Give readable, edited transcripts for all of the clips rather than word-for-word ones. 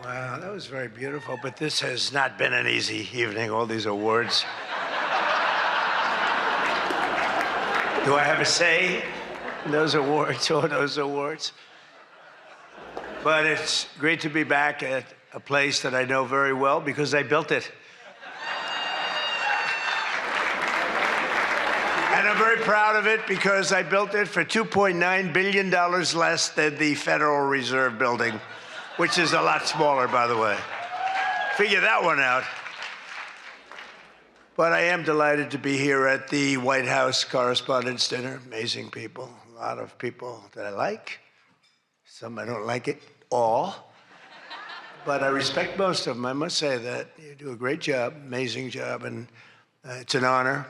Wow, that was very beautiful, but this has not been an easy evening, all these awards. Do I have a say in those awards, all those awards? But it's great to be back at a place that I know very well because I built it. And I'm very proud of it because I built it for $2.9 billion less than the Federal Reserve building, which is a lot smaller, by the way. Figure that one out. But I am delighted to be here at the White House Correspondents' Dinner. Amazing people, a lot of people that I like. Some I don't like at all. But I respect most of them, I must say that. You do a great job, amazing job, and it's an honor.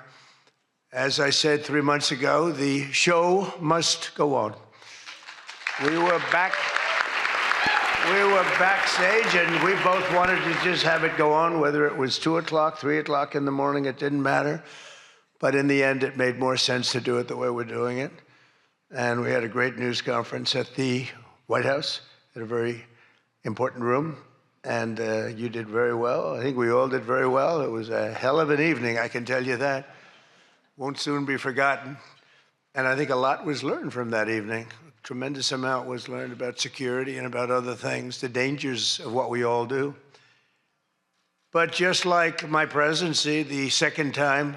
As I said 3 months ago, the show must go on. We were backstage, and we both wanted to just have it go on, whether it was 2 o'clock, 3 o'clock in the morning, it didn't matter. But in the end, it made more sense to do it the way we're doing it. And we had a great news conference at the White House, in a very important room. And you did very well. I think we all did very well. It was a hell of an evening, I can tell you that. Won't soon be forgotten. And I think a lot was learned from that evening. A tremendous amount was learned about security and about other things, the dangers of what we all do. But just like my presidency, the second time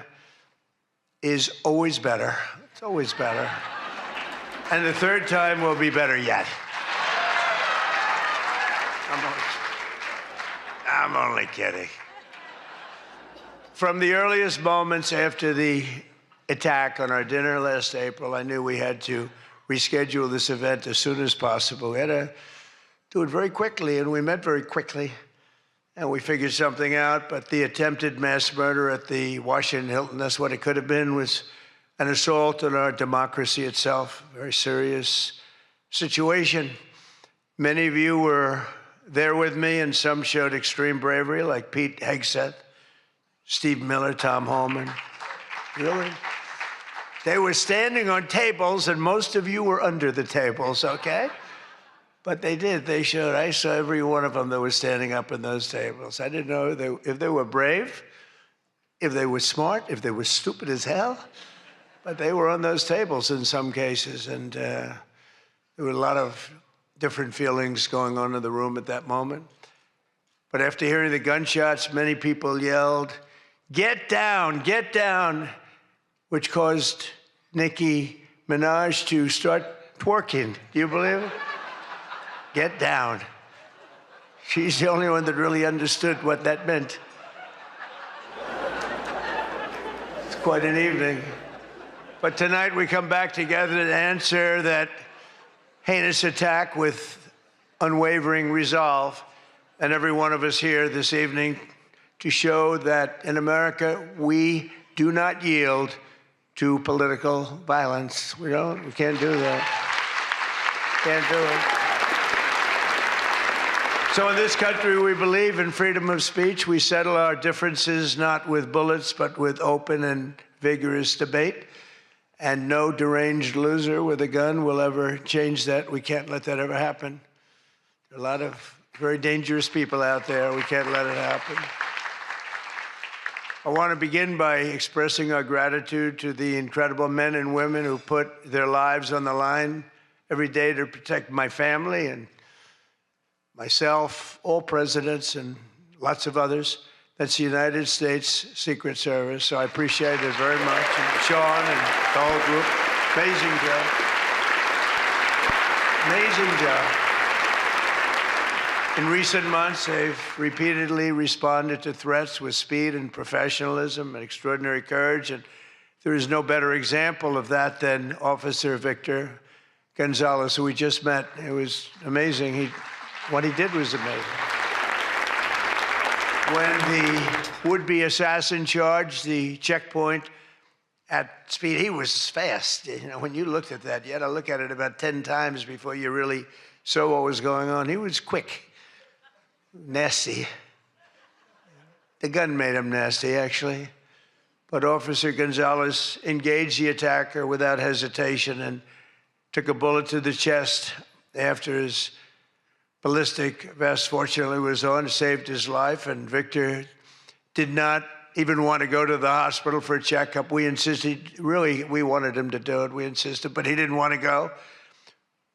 is always better. It's always better. And the third time will be better yet. I'm only kidding. From the earliest moments after the attack on our dinner last April, I knew we had to reschedule this event as soon as possible. We had to do it very quickly, and we met very quickly, and we figured something out. But the attempted mass murder at the Washington Hilton, that's what it could have been, was an assault on our democracy itself, a very serious situation. Many of you were there with me, and some showed extreme bravery, like Pete Hegseth, Steve Miller, Tom Holman. Really? They were standing on tables, and most of you were under the tables, okay? But they did. They showed. I saw every one of them that was standing up in those tables. I didn't know if they were brave, if they were smart, if they were stupid as hell, but they were on those tables in some cases, and there were a lot of different feelings going on in the room at that moment. But after hearing the gunshots, many people yelled, "Get down, get down," which caused Nicki Minaj to start twerking. Do you believe it? Get down. She's the only one that really understood what that meant. It's quite an evening. But tonight we come back together to answer that heinous attack with unwavering resolve. And every one of us here this evening to show that in America, we do not yield to political violence. We can't do that. Can't do it. So in this country, we believe in freedom of speech. We settle our differences not with bullets, but with open and vigorous debate. And no deranged loser with a gun will ever change that. We can't let that ever happen. There are a lot of very dangerous people out there. We can't let it happen. I want to begin by expressing our gratitude to the incredible men and women who put their lives on the line every day to protect my family and myself, all presidents, and lots of others. That's the United States Secret Service, so I appreciate it very much. And Sean and the whole group, amazing job. Amazing job. In recent months, they've repeatedly responded to threats with speed and professionalism and extraordinary courage, and there is no better example of that than Officer Victor Gonzalez, who we just met. It was amazing. What he did was amazing. When the would-be assassin charged the checkpoint at speed, he was fast. You know, when you looked at that, you had to look at it about 10 times before you really saw what was going on. He was quick. Nasty. The gun made him nasty, actually. But Officer Gonzalez engaged the attacker without hesitation and took a bullet to the chest after his ballistic vest, fortunately, was on, saved his life, and Victor did not even want to go to the hospital for a checkup. We insisted, really, we wanted him to do it. We insisted, but he didn't want to go.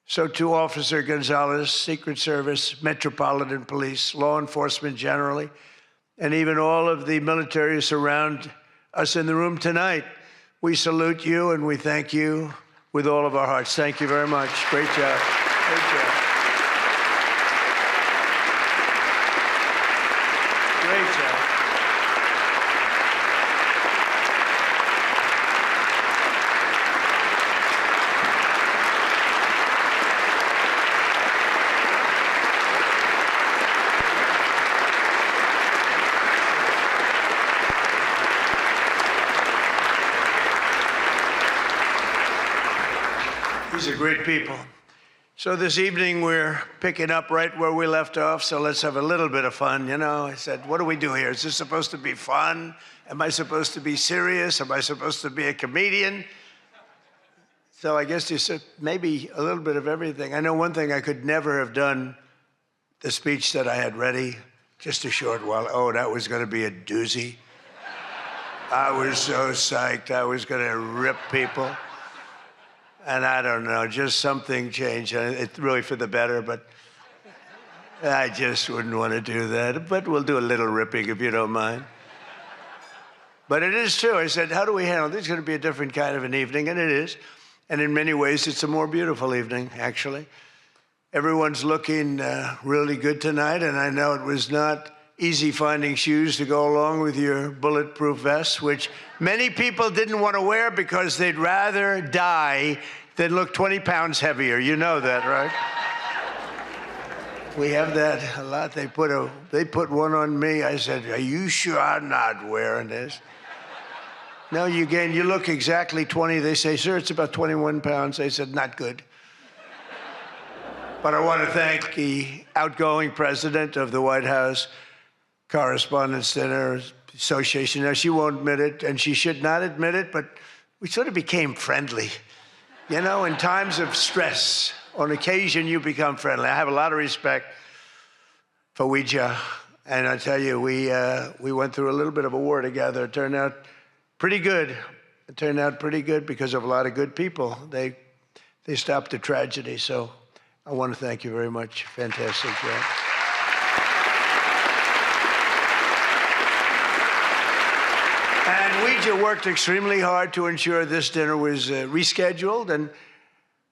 So to Officer Gonzalez, Secret Service, Metropolitan Police, law enforcement generally, and even all of the military who surround us in the room tonight, we salute you and we thank you with all of our hearts. Thank you very much. Great job. Great job. Great job. These are great people. So this evening we're picking up right where we left off, so let's have a little bit of fun. You know, I said, what do we do here? Is this supposed to be fun? Am I supposed to be serious? Am I supposed to be a comedian? So I guess you said maybe a little bit of everything. I know one thing, I could never have done the speech that I had ready just a short while. Oh, that was going to be a doozy. I was so psyched. I was going to rip people. And I don't know, just something changed. It's really for the better, but I just wouldn't want to do that. But we'll do a little ripping if you don't mind. But it is true. I said, how do we handle this? It's going to be a different kind of an evening, and it is. And in many ways, it's a more beautiful evening, actually. Everyone's looking really good tonight, and I know it was not easy finding shoes to go along with your bulletproof vest, which many people didn't want to wear because they'd rather die than look 20 pounds heavier. You know that, right? We have that a lot. They put one on me. I said, are you sure I'm not wearing this? No, you look exactly 20. They say, sir, it's about 21 pounds. They said, not good. But I want to thank the outgoing president of the White House Correspondents Association. Now, she won't admit it, and she should not admit it, but we sort of became friendly. You know, in times of stress, on occasion, you become friendly. I have a lot of respect for Ouija, and I tell you, we went through a little bit of a war together. It turned out pretty good. It turned out pretty good because of a lot of good people. They stopped the tragedy, so I want to thank you very much. Fantastic job. And Ouija worked extremely hard to ensure this dinner was rescheduled, and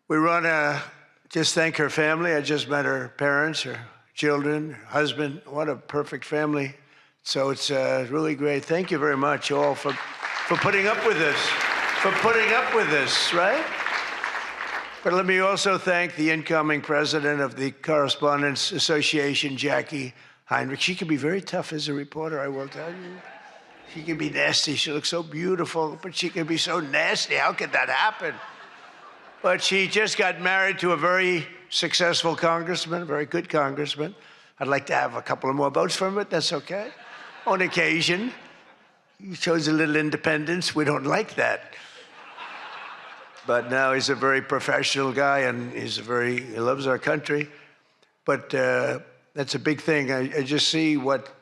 we want to just thank her family. I just met her parents, her children, her husband. What a perfect family. So it's really great. Thank you very much, all, for putting up with this, right? But let me also thank the incoming president of the Correspondents Association, Jackie Heinrich. She can be very tough as a reporter, I will tell you. She can be nasty. She looks so beautiful, but she can be so nasty. How could that happen? But she just got married to a very successful congressman, a very good congressman. I'd like to have a couple of more votes from him, but that's okay. On occasion, he shows a little independence. We don't like that. But now he's a very professional guy, and he loves our country. But that's a big thing. I just see what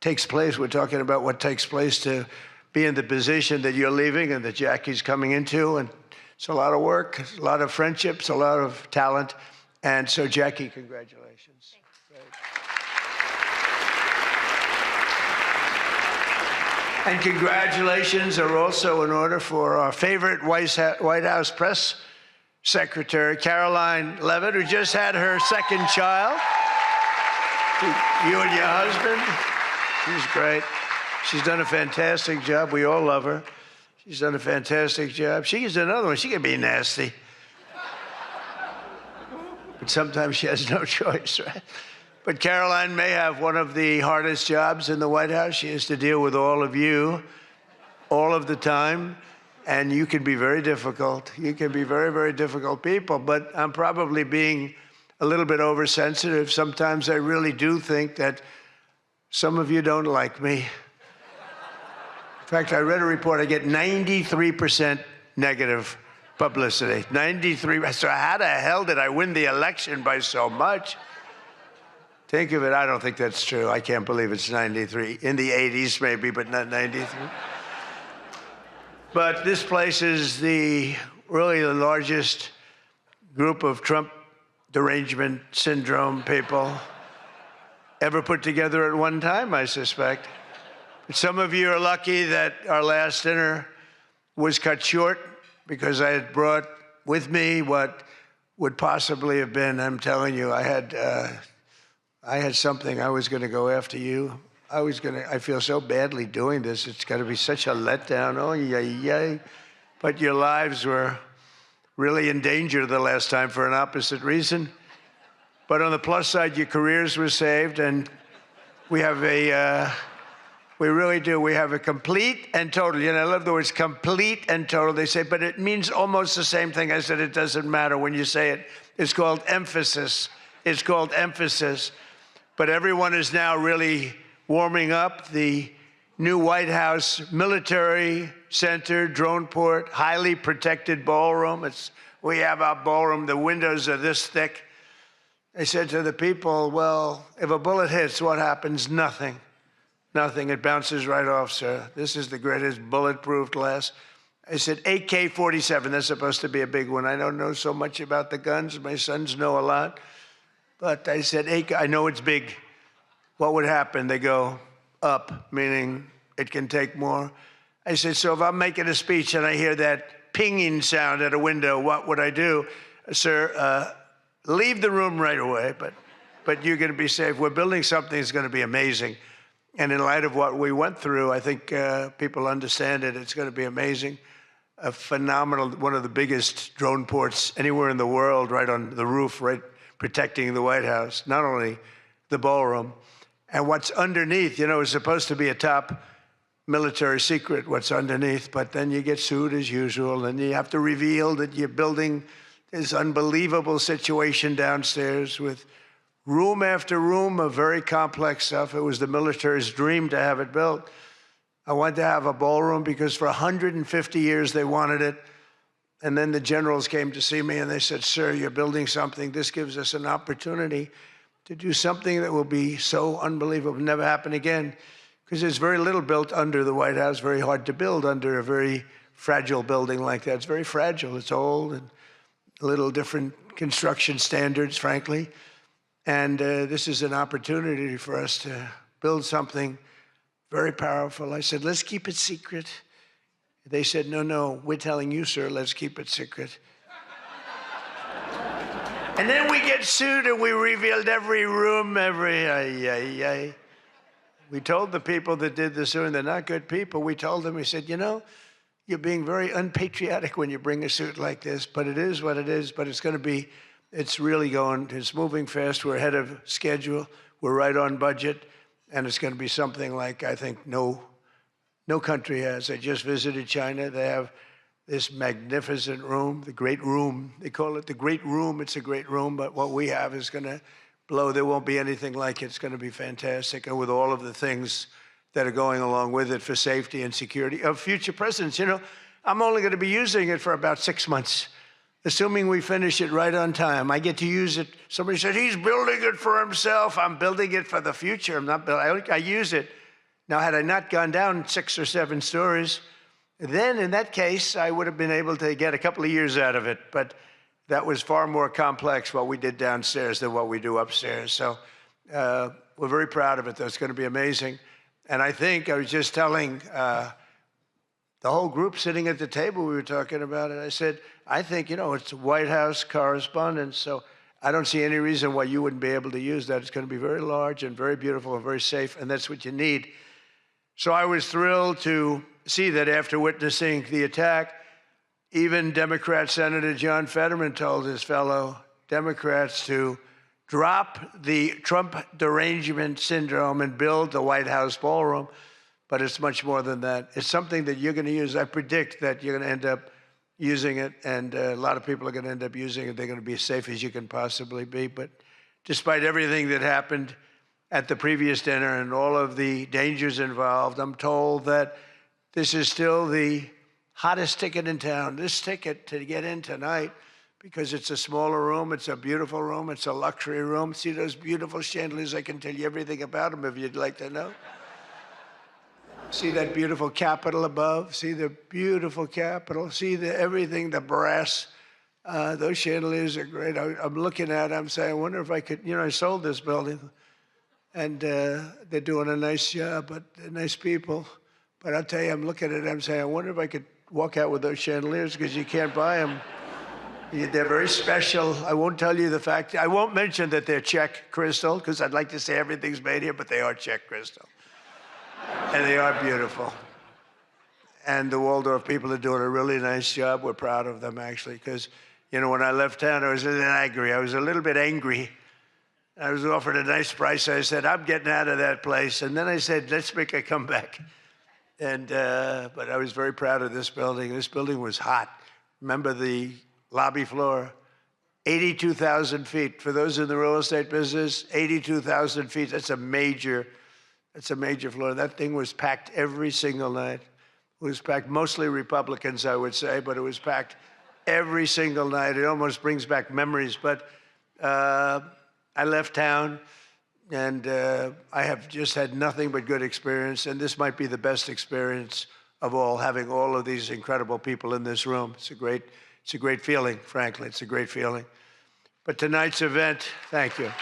takes place. We're talking about what takes place to be in the position that you're leaving and that Jackie's coming into. And it's a lot of work, a lot of friendships, a lot of talent. And so, Jackie, congratulations. And congratulations are also in order for our favorite White House press secretary, Caroline Levitt, who just had her second child. You and your husband. She's great. She's done a fantastic job. We all love her. She's done a fantastic job. She is another one. She can be nasty. But sometimes she has no choice, right? But Caroline may have one of the hardest jobs in the White House. She has to deal with all of you all of the time, and you can be very difficult. You can be very, very difficult people, but I'm probably being a little bit oversensitive. Sometimes I really do think that some of you don't like me. In fact, I read a report, I get 93% negative publicity. 93%. So how the hell did I win the election by so much? Think of it. I don't think that's true. I can't believe it's 93. In the 80s, maybe, but not 93. But this place is really the largest group of Trump derangement syndrome people ever put together at one time, I suspect. Some of you are lucky that our last dinner was cut short because I had brought with me what would possibly have been, I'm telling you, I had something. I was going to go after you. I feel so badly doing this. It's going to be such a letdown. Oh, yay. But your lives were really in danger the last time for an opposite reason. But on the plus side, your careers were saved, and we have we really do. We have a complete and total. I love the words complete and total. They say, but it means almost the same thing. I said, it doesn't matter when you say it. It's called emphasis. It's called emphasis. But everyone is now really warming up. The new White House Military Center, drone port, highly protected ballroom. We have our ballroom. The windows are this thick. I said to the people, well, if a bullet hits, what happens? Nothing. Nothing. It bounces right off, sir. This is the greatest bulletproof glass. I said, AK-47. That's supposed to be a big one. I don't know so much about the guns. My sons know a lot. But I said, I know it's big. What would happen? They go up, meaning it can take more. I said, so if I'm making a speech and I hear that pinging sound at a window, what would I do? Sir, leave the room right away, but you're going to be safe. We're building something that's going to be amazing. And in light of what we went through, I think people understand it. It's going to be amazing. A phenomenal, one of the biggest drone ports anywhere in the world, right on the roof, right protecting the White House, not only the ballroom. And what's underneath, it's supposed to be a top military secret, what's underneath, but then you get sued as usual, and you have to reveal that you're building this unbelievable situation downstairs with room after room of very complex stuff. It was the military's dream to have it built. I wanted to have a ballroom because for 150 years they wanted it. And then the generals came to see me and they said, sir, you're building something. This gives us an opportunity to do something that will be so unbelievable, never happen again. Because there's very little built under the White House, very hard to build under a very fragile building like that. It's very fragile, it's old, and a little different construction standards, frankly. And this is an opportunity for us to build something very powerful. I said, let's keep it secret. They said, no, we're telling you, sir, let's keep it secret. And then we get sued and we revealed every room, We told the people that did the suing, they're not good people. We told them, we said, you're being very unpatriotic when you bring a suit like this, but it is what it is, but it's really going, it's moving fast. We're ahead of schedule. We're right on budget. And it's going to be something like, I think, no country has. I just visited China. They have this magnificent room, the Great Room. They call it the Great Room. It's a great room, but what we have is going to blow. There won't be anything like it. It's going to be fantastic. And with all of the things that are going along with it for safety and security of future presidents. I'm only going to be using it for about 6 months, assuming we finish it right on time. I get to use it. Somebody said, he's building it for himself. I'm building it for the future. I'm not building. I use it. Now, had I not gone down 6 or 7 stories, then in that case, I would have been able to get a couple of years out of it. But that was far more complex, what we did downstairs, than what we do upstairs. So we're very proud of it, though. It's going to be amazing. And I think I was just telling the whole group sitting at the table, we were talking about it. I said, I think, it's White House Correspondents, so I don't see any reason why you wouldn't be able to use that. It's going to be very large and very beautiful and very safe, and that's what you need. So I was thrilled to see that after witnessing the attack, even Democrat Senator John Fetterman told his fellow Democrats to drop the Trump derangement syndrome and build the White House ballroom. But it's much more than that. It's something that you're going to use. I predict that you're going to end up using it, and a lot of people are going to end up using it. They're going to be as safe as you can possibly be. But despite everything that happened at the previous dinner and all of the dangers involved, I'm told that this is still the hottest ticket in town. This ticket to get in tonight because it's a smaller room. It's a beautiful room. It's a luxury room. See those beautiful chandeliers? I can tell you everything about them if you'd like to know. See that beautiful Capitol above? See the beautiful Capitol? See everything, the brass. Those chandeliers are great. I'm looking at it, I'm saying, I wonder if I could, I sold this building. And they're doing a nice job, but they're nice people. But I'll tell you, I'm looking at it, I'm saying, I wonder if I could walk out with those chandeliers, because you can't buy them. They're very special. I won't tell you the fact. I won't mention that they're Czech crystal, because I'd like to say everything's made here, but they are Czech crystal. And they are beautiful. And the Waldorf people are doing a really nice job. We're proud of them, actually, because, when I left town, I was a little angry. I was a little bit angry. I was offered a nice price. I said, I'm getting out of that place. And then I said, let's make a comeback. And but I was very proud of this building. This building was hot. Remember the lobby floor? 82,000 feet. For those in the real estate business, 82,000 feet. That's a major floor. That thing was packed every single night. It was packed, mostly Republicans, I would say, but it was packed every single night. It almost brings back memories. But I left town, and I have just had nothing but good experience. And this might be the best experience of all, having all of these incredible people in this room. It's a great feeling, frankly. It's a great feeling. But tonight's event, thank you.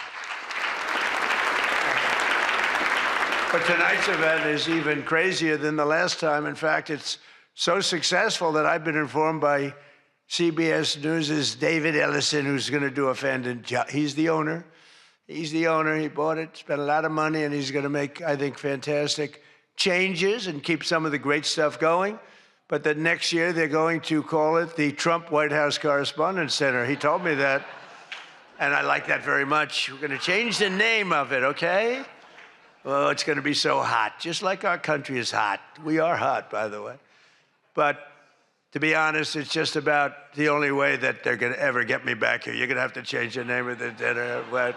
But tonight's event is even crazier than the last time. In fact, it's so successful that I've been informed by CBS News' David Ellison, who's going to do a fantastic job. He's the owner. He bought it, spent a lot of money, and he's going to make, I think, fantastic changes and keep some of the great stuff going. But that next year they're going to call it the Trump White House Correspondents Center. He told me that, and I like that very much. We're going to change the name of it, okay? Oh, it's going to be so hot, just like our country is hot. We are hot, by the way. But to be honest, it's just about the only way that they're going to ever get me back here. You're going to have to change the name of the dinner. But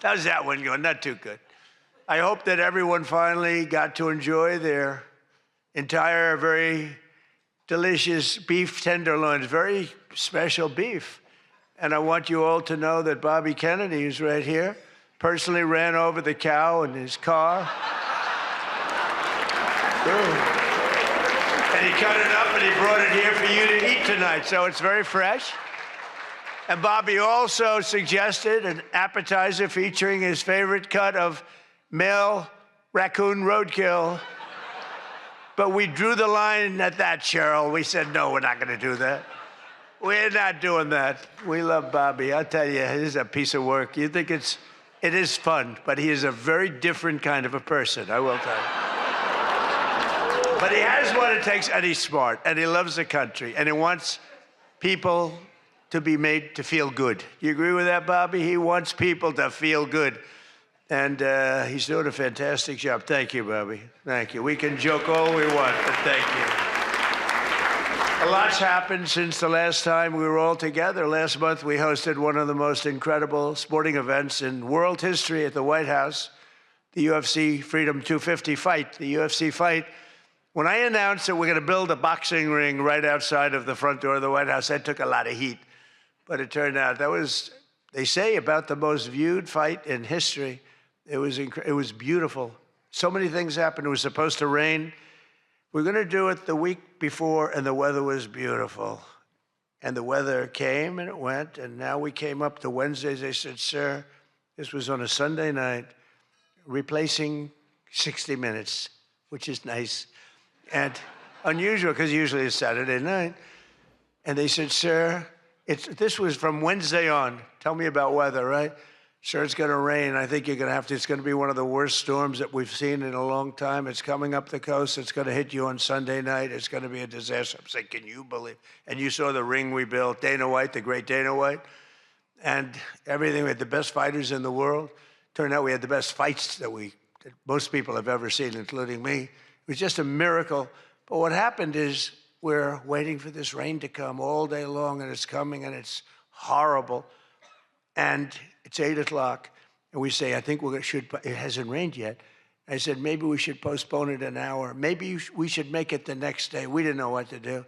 how's that one going? Not too good. I hope that everyone finally got to enjoy their entire, very delicious beef tenderloins, very special beef. And I want you all to know that Bobby Kennedy, who's right here, personally ran over the cow in his car. And he cut it up and he brought it here for you to eat tonight. So it's very fresh. And Bobby also suggested an appetizer featuring his favorite cut of male raccoon roadkill. But we drew the line at that, Cheryl. We said, no, we're not going to do that. We're not doing that. We love Bobby. I'll tell you, it is a piece of work. You think it is fun, but he is a very different kind of a person, I will tell you. But he has what it takes, and he's smart, and he loves the country, and he wants people to be made to feel good. You agree with that, Bobby? He wants people to feel good. And he's doing a fantastic job. Thank you, Bobby. Thank you. We can joke all we want, but thank you. A lot's happened since the last time we were all together. Last month, we hosted one of the most incredible sporting events in world history at the White House, the UFC Freedom 250 fight, the UFC fight. When I announced that we're going to build a boxing ring right outside of the front door of the White House, that took a lot of heat. But it turned out that was, they say, about the most viewed fight in history. It was beautiful. So many things happened. It was supposed to rain. We're going to do it the week before, and the weather was beautiful. And the weather came, and it went, and now we came up to Wednesdays. They said, sir, this was on a Sunday night, replacing 60 Minutes, which is nice and unusual, because usually it's Saturday night. And they said, sir, this was from Wednesday on. Tell me about weather, right? Sure, it's going to rain. I think you're going to have to. It's going to be one of the worst storms that we've seen in a long time. It's coming up the coast. It's going to hit you on Sunday night. It's going to be a disaster. I'm saying, can you believe? And you saw the ring we built, Dana White, the great Dana White, and everything. We had the best fighters in the world. Turned out we had the best fights that most people have ever seen, including me. It was just a miracle. But what happened is we're waiting for this rain to come all day long, and it's coming, and it's horrible. And it's 8 o'clock, and we say, I think it hasn't rained yet. I said, maybe we should postpone it an hour. Maybe we should make it the next day. We didn't know what to do.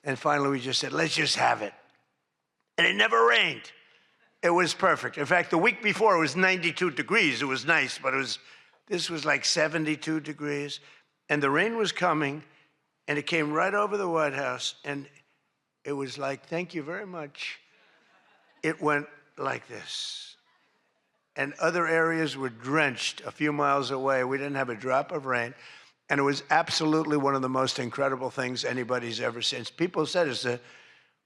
And finally, we just said, let's just have it. and it never rained. It was perfect. In fact, the week before it was 92 degrees. It was nice, but this was like 72 degrees. And the rain was coming, and it came right over the White House, and it was like, thank you very much. It went like this. And other areas were drenched a few miles away. We didn't have a drop of rain. And it was absolutely one of the most incredible things anybody's ever seen. People said it's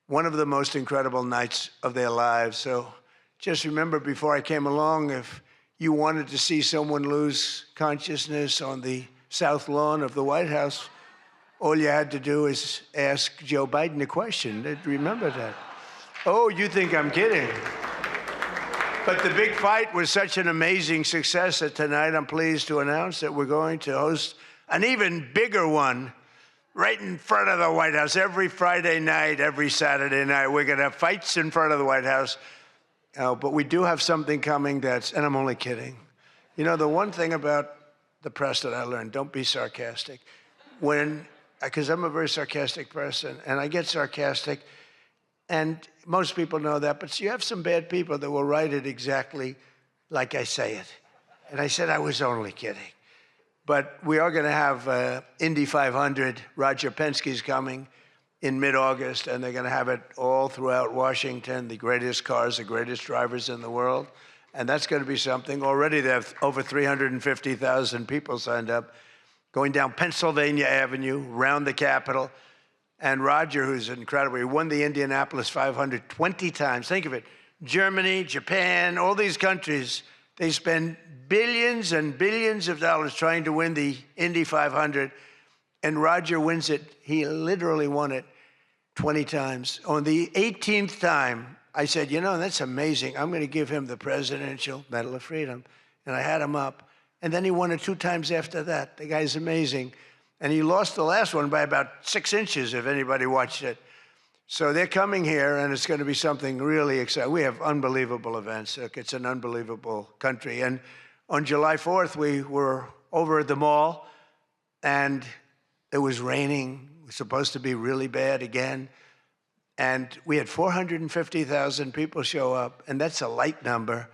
one of the most incredible nights of their lives. So just remember, before I came along, if you wanted to see someone lose consciousness on the South Lawn of the White House, all you had to do is ask Joe Biden a question. Remember that. Oh, you think I'm kidding. But the big fight was such an amazing success that tonight I'm pleased to announce that we're going to host an even bigger one right in front of the White House. Every Friday night, every Saturday night, we're going to have fights in front of the White House. But we do have something coming and I'm only kidding. You know, the one thing about the press that I learned, don't be sarcastic. Because I'm a very sarcastic person, and I get sarcastic, and most people know that, but you have some bad people that will write it exactly like I say it. And I said I was only kidding. But we are going to have Indy 500. Roger Penske's coming in mid-August, and they're going to have it all throughout Washington, the greatest cars, the greatest drivers in the world. And that's going to be something. Already they have over 350,000 people signed up, going down Pennsylvania Avenue, around the Capitol. And Roger, who's incredible, he won the Indianapolis 500 20 times. Think of it. Germany, Japan, all these countries, they spend billions and billions of dollars trying to win the Indy 500. And Roger wins it. He literally won it 20 times. On the 18th time, I said, you know, that's amazing. I'm going to give him the Presidential Medal of Freedom. And I had him up. And then he won it 2 times after that. The guy's amazing. And he lost the last one by about 6 inches, if anybody watched it. So they're coming here, and it's going to be something really exciting. We have unbelievable events. Look, it's an unbelievable country. And on July 4th, we were over at the mall, and it was raining. It was supposed to be really bad again. And we had 450,000 people show up, and that's a light number.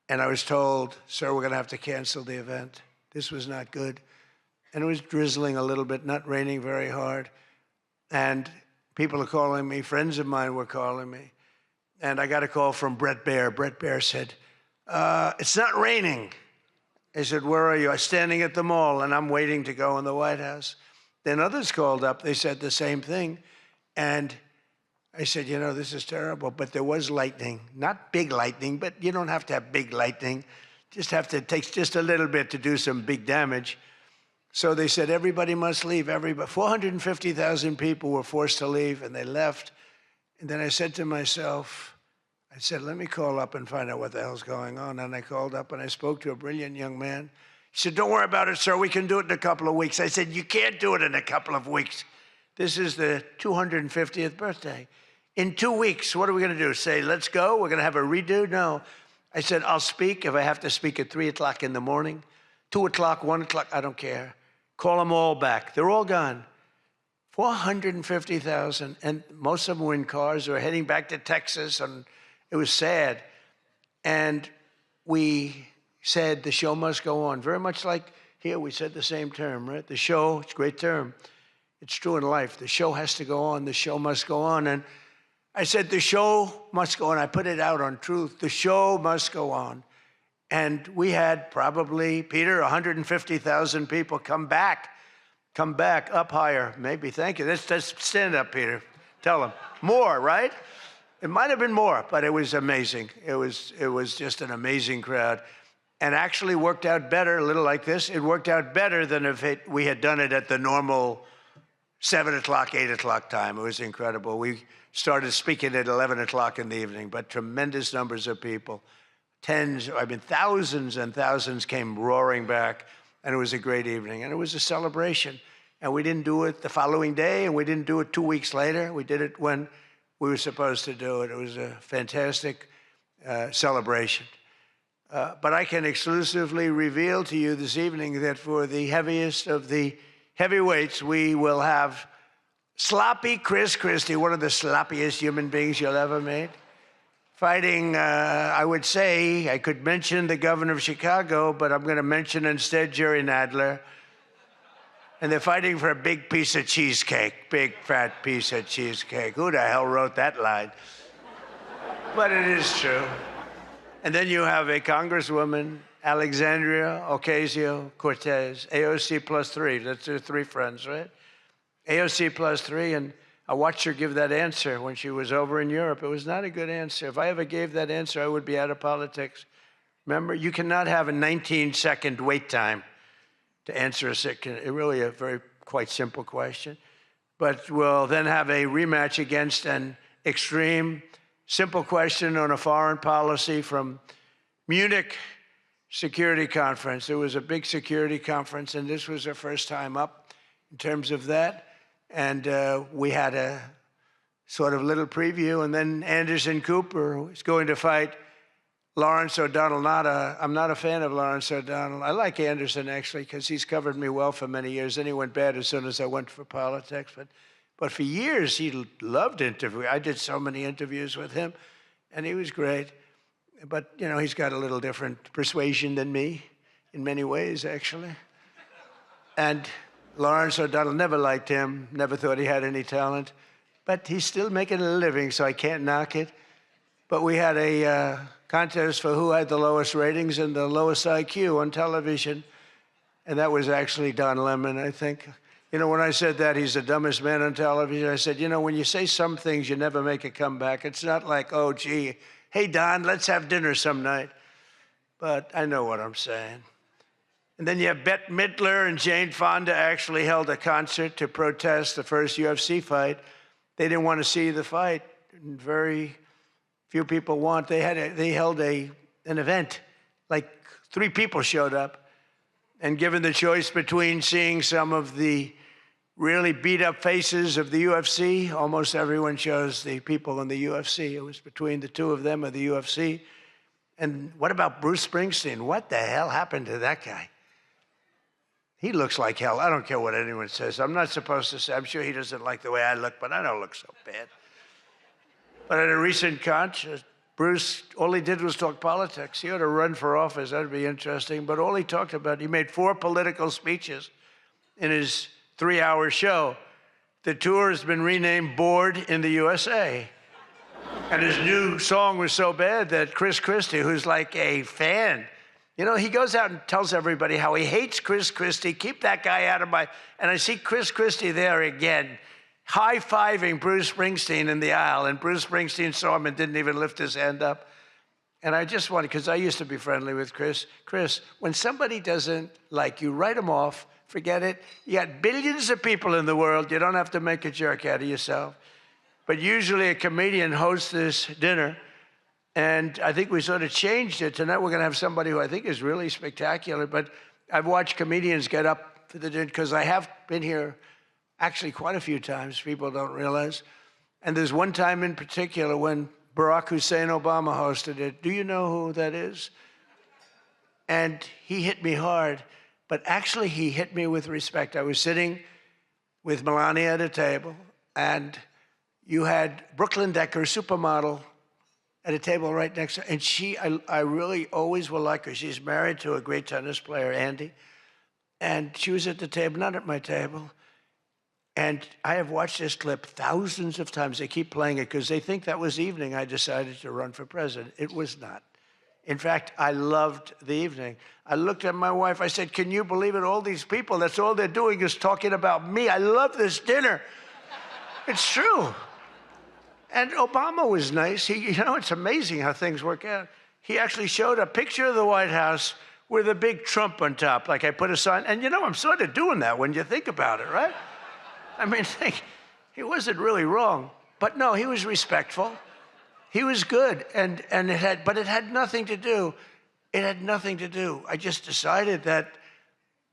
And I was told, sir, we're going to have to cancel the event. This was not good. And it was drizzling a little bit, not raining very hard. And people are calling me, friends of mine were calling me. And I got a call from Brett Baer. Brett Baer said, it's not raining. I said, where are you? I'm standing at the mall, and I'm waiting to go in the White House. Then others called up. They said the same thing. And I said, you know, this is terrible. But there was lightning. Not big lightning, but you don't have to have big lightning. It takes just a little bit to do some big damage. So they said, everybody must leave. 450,000 people were forced to leave, and they left. And then I said to myself, let me call up and find out what the hell's going on. And I called up, and I spoke to a brilliant young man. He said, don't worry about it, sir. We can do it in a couple of weeks. I said, you can't do it in a couple of weeks. This is the 250th birthday. In 2 weeks, what are we going to do? Say, let's go? We're going to have a redo? No. I said, I'll speak if I have to speak at 3 o'clock in the morning, 2 o'clock, 1 o'clock, I don't care. Call them all back. They're all gone. 450,000, and most of them were in cars or heading back to Texas, and it was sad. And we said the show must go on. Very much like here, we said the same term, right? The show, it's a great term. It's true in life. The show has to go on. The show must go on. And I said, the show must go on. I put it out on Truth. The show must go on. And we had probably, Peter, 150,000 people come back up higher. Maybe, thank you. Let's stand up, Peter. Tell them. More, right? It might have been more, but it was amazing. It was just an amazing crowd. And actually worked out better, a little like this. It worked out better than if we had done it at the normal 7 o'clock, 8 o'clock time. It was incredible. We started speaking at 11 o'clock in the evening, but tremendous numbers of people. Thousands and thousands came roaring back, and it was a great evening. And it was a celebration. And we didn't do it the following day, and we didn't do it 2 weeks later. We did it when we were supposed to do it. It was a fantastic celebration. But I can exclusively reveal to you this evening that for the heaviest of the heavyweights, we will have sloppy Chris Christie, one of the sloppiest human beings you'll ever meet, fighting, I would say, I could mention the governor of Chicago, but I'm going to mention instead Jerry Nadler. And they're fighting for a big piece of cheesecake, big fat piece of cheesecake. Who the hell wrote that line? But it is true. And then you have a Congresswoman, Alexandria Ocasio-Cortez, AOC plus 3. That's her 3 friends, right? AOC plus 3, and I watched her give that answer when she was over in Europe. It was not a good answer. If I ever gave that answer, I would be out of politics. Remember, you cannot have a 19-second wait time to answer really a very quite simple question. But we'll then have a rematch against an extreme, simple question on a foreign policy from Munich Security Conference. It was a big security conference, and this was our first time up in terms of that. And we had a sort of little preview, and then Anderson Cooper is going to fight Lawrence O'Donnell. I'm not a fan of Lawrence O'Donnell. I like Anderson, actually, because he's covered me well for many years. Then he went bad as soon as I went for politics. But for years, he loved interviewing. I did so many interviews with him, and he was great. But, you know, he's got a little different persuasion than me in many ways, actually. And Lawrence O'Donnell, never liked him, never thought he had any talent. But he's still making a living, so I can't knock it. But we had a contest for who had the lowest ratings and the lowest IQ on television. And that was actually Don Lemon, I think. You know, when I said that he's the dumbest man on television, I said, you know, when you say some things, you never make a comeback. It's not like, oh, gee, hey, Don, let's have dinner some night. But I know what I'm saying. And then you have Bette Midler and Jane Fonda actually held a concert to protest the first UFC fight. They didn't want to see the fight. And very few people want. They held an event. Like 3 people showed up. And given the choice between seeing some of the really beat-up faces of the UFC, almost everyone chose the people in the UFC. It was between the 2 of them or the UFC. And what about Bruce Springsteen? What the hell happened to that guy? He looks like hell. I don't care what anyone says. I'm not supposed to say. I'm sure he doesn't like the way I look, but I don't look so bad. But at a recent concert, Bruce, all he did was talk politics. He ought to run for office. That'd be interesting. But all he talked about, he made 4 political speeches in his 3-hour show. The tour has been renamed Bored in the USA. And his new song was so bad that Chris Christie, who's like a fan, you know, he goes out and tells everybody how he hates Chris Christie. Keep that guy out of my... And I see Chris Christie there again, high-fiving Bruce Springsteen in the aisle. And Bruce Springsteen saw him and didn't even lift his hand up. And I just wanted, because I used to be friendly with Chris. Chris, when somebody doesn't like you, write them off, forget it. You got billions of people in the world. You don't have to make a jerk out of yourself. But usually a comedian hosts this dinner. And I think we sort of changed it. Tonight we're going to have somebody who I think is really spectacular. But I've watched comedians get up for the dinner, because I have been here actually quite a few times. People don't realize. And there's one time in particular when Barack Hussein Obama hosted it. Do you know who that is? And he hit me hard. But actually, he hit me with respect. I was sitting with Melania at a table, and you had Brooklyn Decker, supermodel, at a table right next to her. And I really always will like her. She's married to a great tennis player, Andy. And she was at the table, not at my table. And I have watched this clip thousands of times. They keep playing it because they think that was the evening I decided to run for president. It was not. In fact, I loved the evening. I looked at my wife. I said, can you believe it? All these people, that's all they're doing is talking about me. I love this dinner. It's true. And Obama was nice. You know, it's amazing how things work out. He actually showed a picture of the White House with a big Trump on top. Like I put a sign. And you know, I'm sort of doing that when you think about it, right? I mean, he wasn't really wrong. But no, he was respectful. He was good. But it had nothing to do. It had nothing to do. I just decided that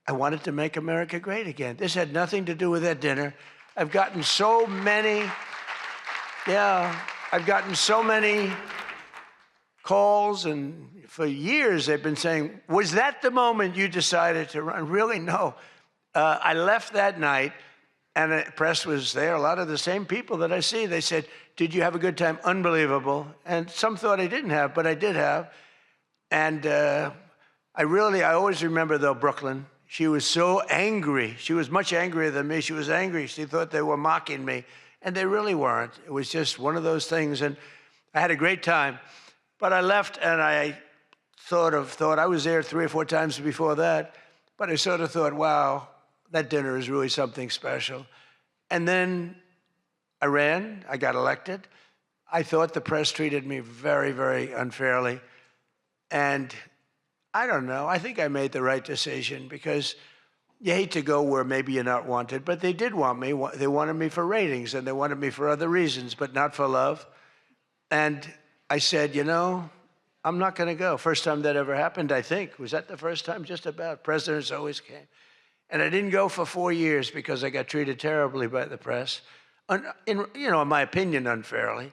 I wanted to make America great again. This had nothing to do with that dinner. I've gotten so many calls, and for years they've been saying, was that the moment you decided to run? Really, no. I left that night, And the press was there, a lot of the same people that I see. They said, did you have a good time? Unbelievable. And some thought I didn't have, but I did have. And I always remember, though, Brooklyn. She was so angry. She was much angrier than me. She was angry. She thought they were mocking me. And they really weren't. It was just one of those things. And I had a great time. But I left, and I thought I was there 3 or 4 times before that. But I sort of thought, wow, that dinner is really something special. And then I ran. I got elected. I thought the press treated me very, very unfairly. And I don't know. I think I made the right decision, because you hate to go where maybe you're not wanted, but they did want me. They wanted me for ratings, and they wanted me for other reasons, but not for love. And I said, you know, I'm not going to go. First time that ever happened, I think. Was that the first time? Just about. Presidents always came. And I didn't go for 4 years because I got treated terribly by the press. In my opinion, unfairly.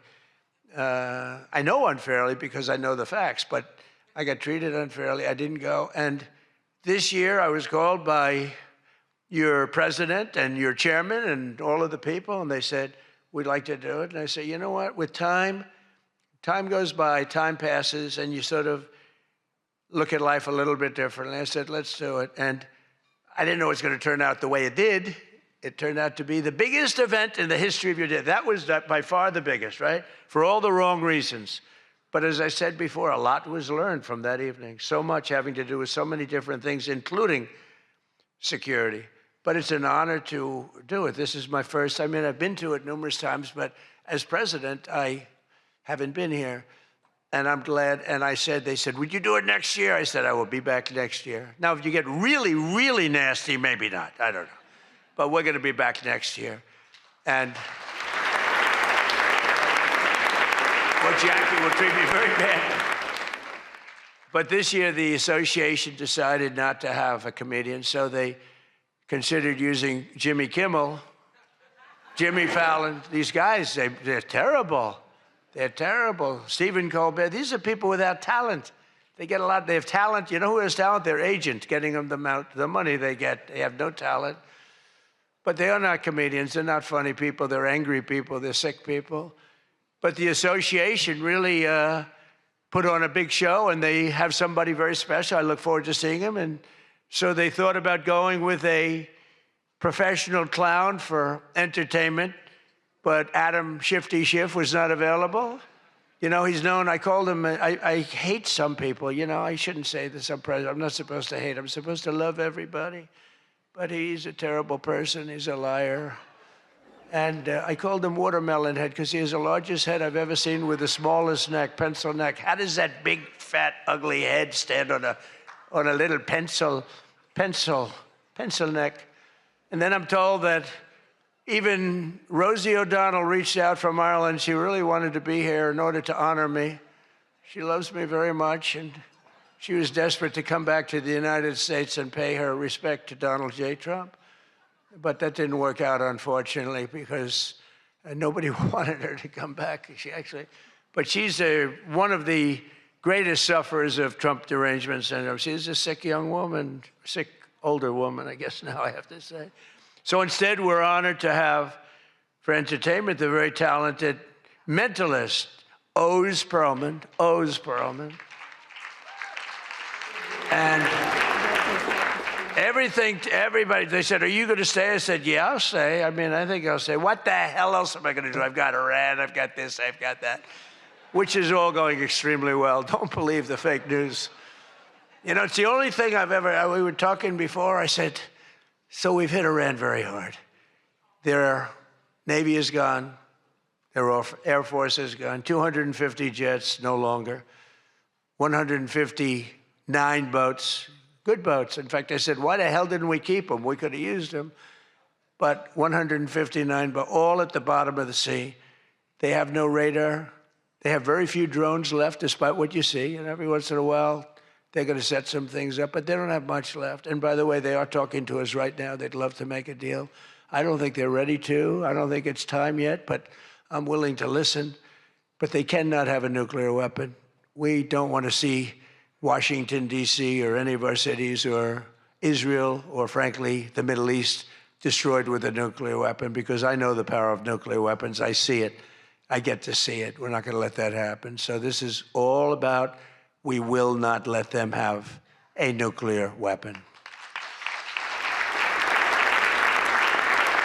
I know unfairly because I know the facts, but I got treated unfairly. I didn't go. And this year I was called by your president and your chairman and all of the people, and they said, we'd like to do it. And I said, you know what? With time goes by, time passes, and you sort of look at life a little bit differently. I said, let's do it. And I didn't know it was going to turn out the way it did. It turned out to be the biggest event in the history of your day. That was by far the biggest, right? For all the wrong reasons. But as I said before, a lot was learned from that evening. So much having to do with so many different things, including security. But it's an honor to do it. This is my first. I mean, I've been to it numerous times, but as president, I haven't been here. And I'm glad. And they said, would you do it next year? I said, I will be back next year. Now, if you get really, really nasty, maybe not. I don't know. But we're going to be back next year. And well, Jackie will treat me very bad. But this year, the association decided not to have a comedian, so they considered using Jimmy Kimmel, Jimmy Fallon. These guys, they're terrible. They're terrible. Stephen Colbert. These are people without talent. They get a lot. They have talent. You know who has talent? Their agent, getting them the money they get. They have no talent. But they are not comedians. They're not funny people. They're angry people. They're sick people. But the association really put on a big show, and they have somebody very special. I look forward to seeing him. And so they thought about going with a professional clown for entertainment. But Adam Shifty Schiff was not available. You know, he's known, I called him, I hate some people. You know, I shouldn't say this, I'm not supposed to hate. I'm supposed to love everybody. But he's a terrible person. He's a liar. And I called him Watermelon Head because he has the largest head I've ever seen with the smallest neck, pencil neck. How does that big, fat, ugly head stand on a little pencil neck? And then I'm told that even Rosie O'Donnell reached out from Ireland. She really wanted to be here in order to honor me. She loves me very much, and she was desperate to come back to the United States and pay her respect to Donald J. Trump. But that didn't work out, unfortunately, because nobody wanted her to come back. But she's one of the greatest sufferers of Trump derangement syndrome. She's a sick young woman, sick older woman, I guess now I have to say. So instead, we're honored to have, for entertainment, the very talented mentalist, Oz Perlman. And everything to everybody, they said, are you going to stay? I said, yeah, I'll stay. I mean, I think I'll stay. What the hell else am I going to do? I've got Iran, I've got this, I've got that, which is all going extremely well. Don't believe the fake news. You know, it's the only thing we were talking before, I said, so we've hit Iran very hard. Their Navy is gone. Their Air Force is gone. 250 jets, no longer. 159 boats, good boats. In fact, I said, why the hell didn't we keep them? We could have used them. But 159, but all at the bottom of the sea. They have no radar. They have very few drones left, despite what you see. And every once in a while, they're going to set some things up, but they don't have much left. And by the way, they are talking to us right now. They'd love to make a deal. I don't think they're ready to. I don't think it's time yet, but I'm willing to listen. But they cannot have a nuclear weapon. We don't want to see Washington, D.C., or any of our cities, or Israel, or frankly, the Middle East, destroyed with a nuclear weapon, because I know the power of nuclear weapons. I see it. I get to see it. We're not going to let that happen. So this is all about, we will not let them have a nuclear weapon.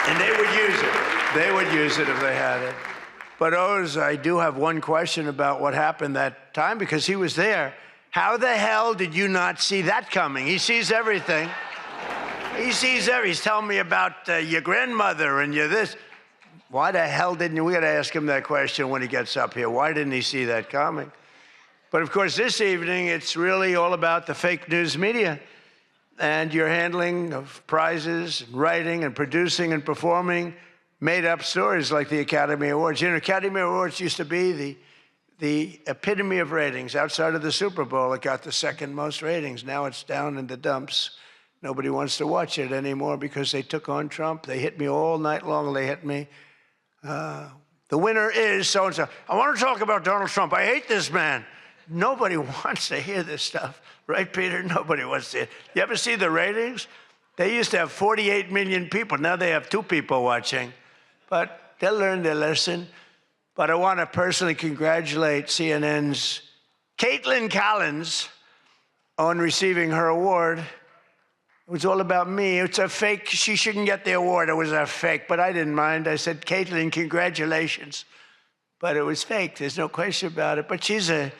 And they would use it. They would use it if they had it. But Oz, I do have one question about what happened that time, because he was there. How the hell did you not see that coming? He sees everything. He sees everything. He's telling me about your grandmother and your this. Why the hell didn't you? We got to ask him that question when he gets up here. Why didn't he see that coming? But of course, this evening, it's really all about the fake news media and your handling of prizes, and writing and producing and performing made-up stories like the Academy Awards. You know, Academy Awards used to be the epitome of ratings. Outside of the Super Bowl, it got the second most ratings. Now it's down in the dumps. Nobody wants to watch it anymore because they took on Trump. They hit me all night long. They hit me. The winner is so-and-so. I want to talk about Donald Trump. I hate this man. Nobody wants to hear this stuff. Right, Peter? Nobody wants to hear. You ever see the ratings? They used to have 48 million people. Now they have 2 people watching. But they'll learn their lesson. But I want to personally congratulate CNN's Caitlin Collins on receiving her award. It was all about me. It's a fake. She shouldn't get the award. It was a fake. But I didn't mind. I said, Caitlin, congratulations. But it was fake. There's no question about it. But she's a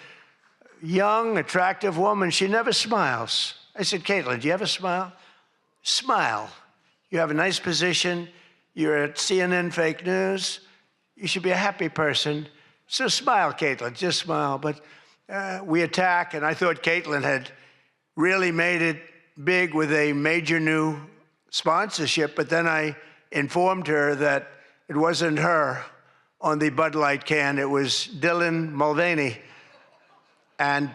young, attractive woman. She never smiles. I said, Caitlin, do you have a smile? Smile. You have a nice position. You're at CNN Fake News. You should be a happy person. So smile, Caitlin. Just smile. But we attack, and I thought Caitlin had really made it big with a major new sponsorship, but then I informed her that it wasn't her on the Bud Light can, it was Dylan Mulvaney. And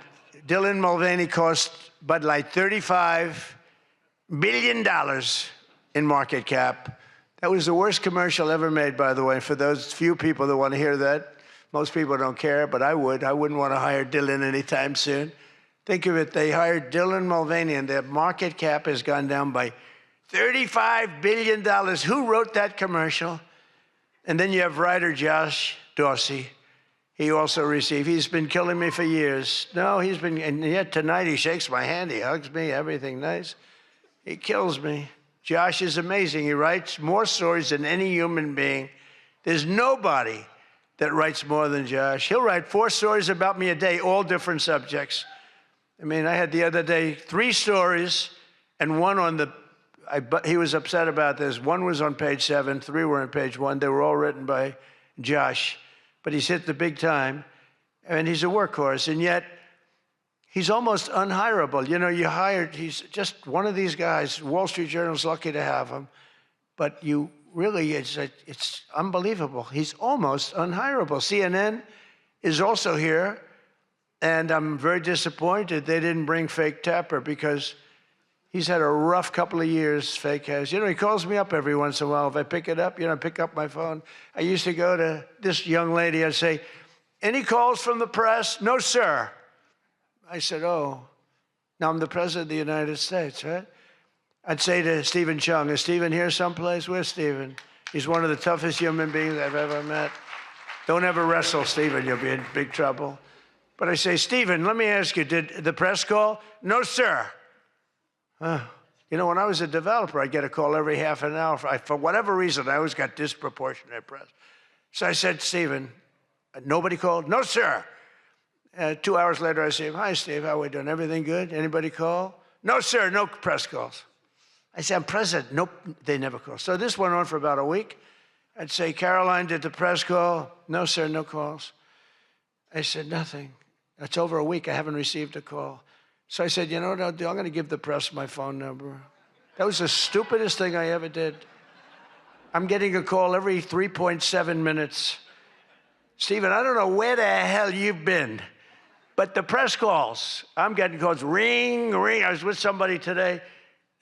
Dylan Mulvaney cost Bud Light $35 billion in market cap. That was the worst commercial ever made, by the way, for those few people that want to hear that. Most people don't care, but I would. I wouldn't want to hire Dylan anytime soon. Think of it, they hired Dylan Mulvaney, and their market cap has gone down by $35 billion. Who wrote that commercial? And then you have writer Josh Dorsey. He also received, he's been killing me for years. No, he's been, and yet tonight he shakes my hand, he hugs me, everything nice. He kills me. Josh is amazing. He writes more stories than any human being. There's nobody that writes more than Josh. He'll write 4 stories about me a day, all different subjects. I mean, I had the other day 3 stories, and one on the, he was upset about this. 1 was on page 7, 3 were on page 1. They were all written by Josh, but he's hit the big time, and he's a workhorse, and yet he's almost unhireable. You know, he's just one of these guys. Wall Street Journal's lucky to have him, but you really, it's unbelievable. He's almost unhireable. CNN is also here. And I'm very disappointed they didn't bring Fake Tapper, because he's had a rough couple of years, Fake has. You know, he calls me up every once in a while. If I pick it up, I pick up my phone. I used to go to this young lady. I'd say, any calls from the press? No, sir. I said, oh, now I'm the president of the United States, right? I'd say to Stephen Chung, is Stephen here someplace? Where's Stephen? He's one of the toughest human beings I've ever met. Don't ever wrestle Stephen. You'll be in big trouble. But I say, Stephen, let me ask you, did the press call? No, sir. You know, when I was a developer, I'd get a call every half an hour. For whatever reason, I always got disproportionate press. So I said, Stephen, nobody called? No, sir. 2 hours later, I say, hi, Steve, how are we doing? Everything good? Anybody call? No, sir, no press calls. I say, I'm president. Nope, they never call. So this went on for about a week. I'd say, Caroline, did the press call? No, sir, no calls. I said, nothing. It's over a week. I haven't received a call. So I said, you know what I'll do? I'm going to give the press my phone number. That was the stupidest thing I ever did. I'm getting a call every 3.7 minutes. Stephen, I don't know where the hell you've been, but the press calls, I'm getting calls, ring, ring. I was with somebody today.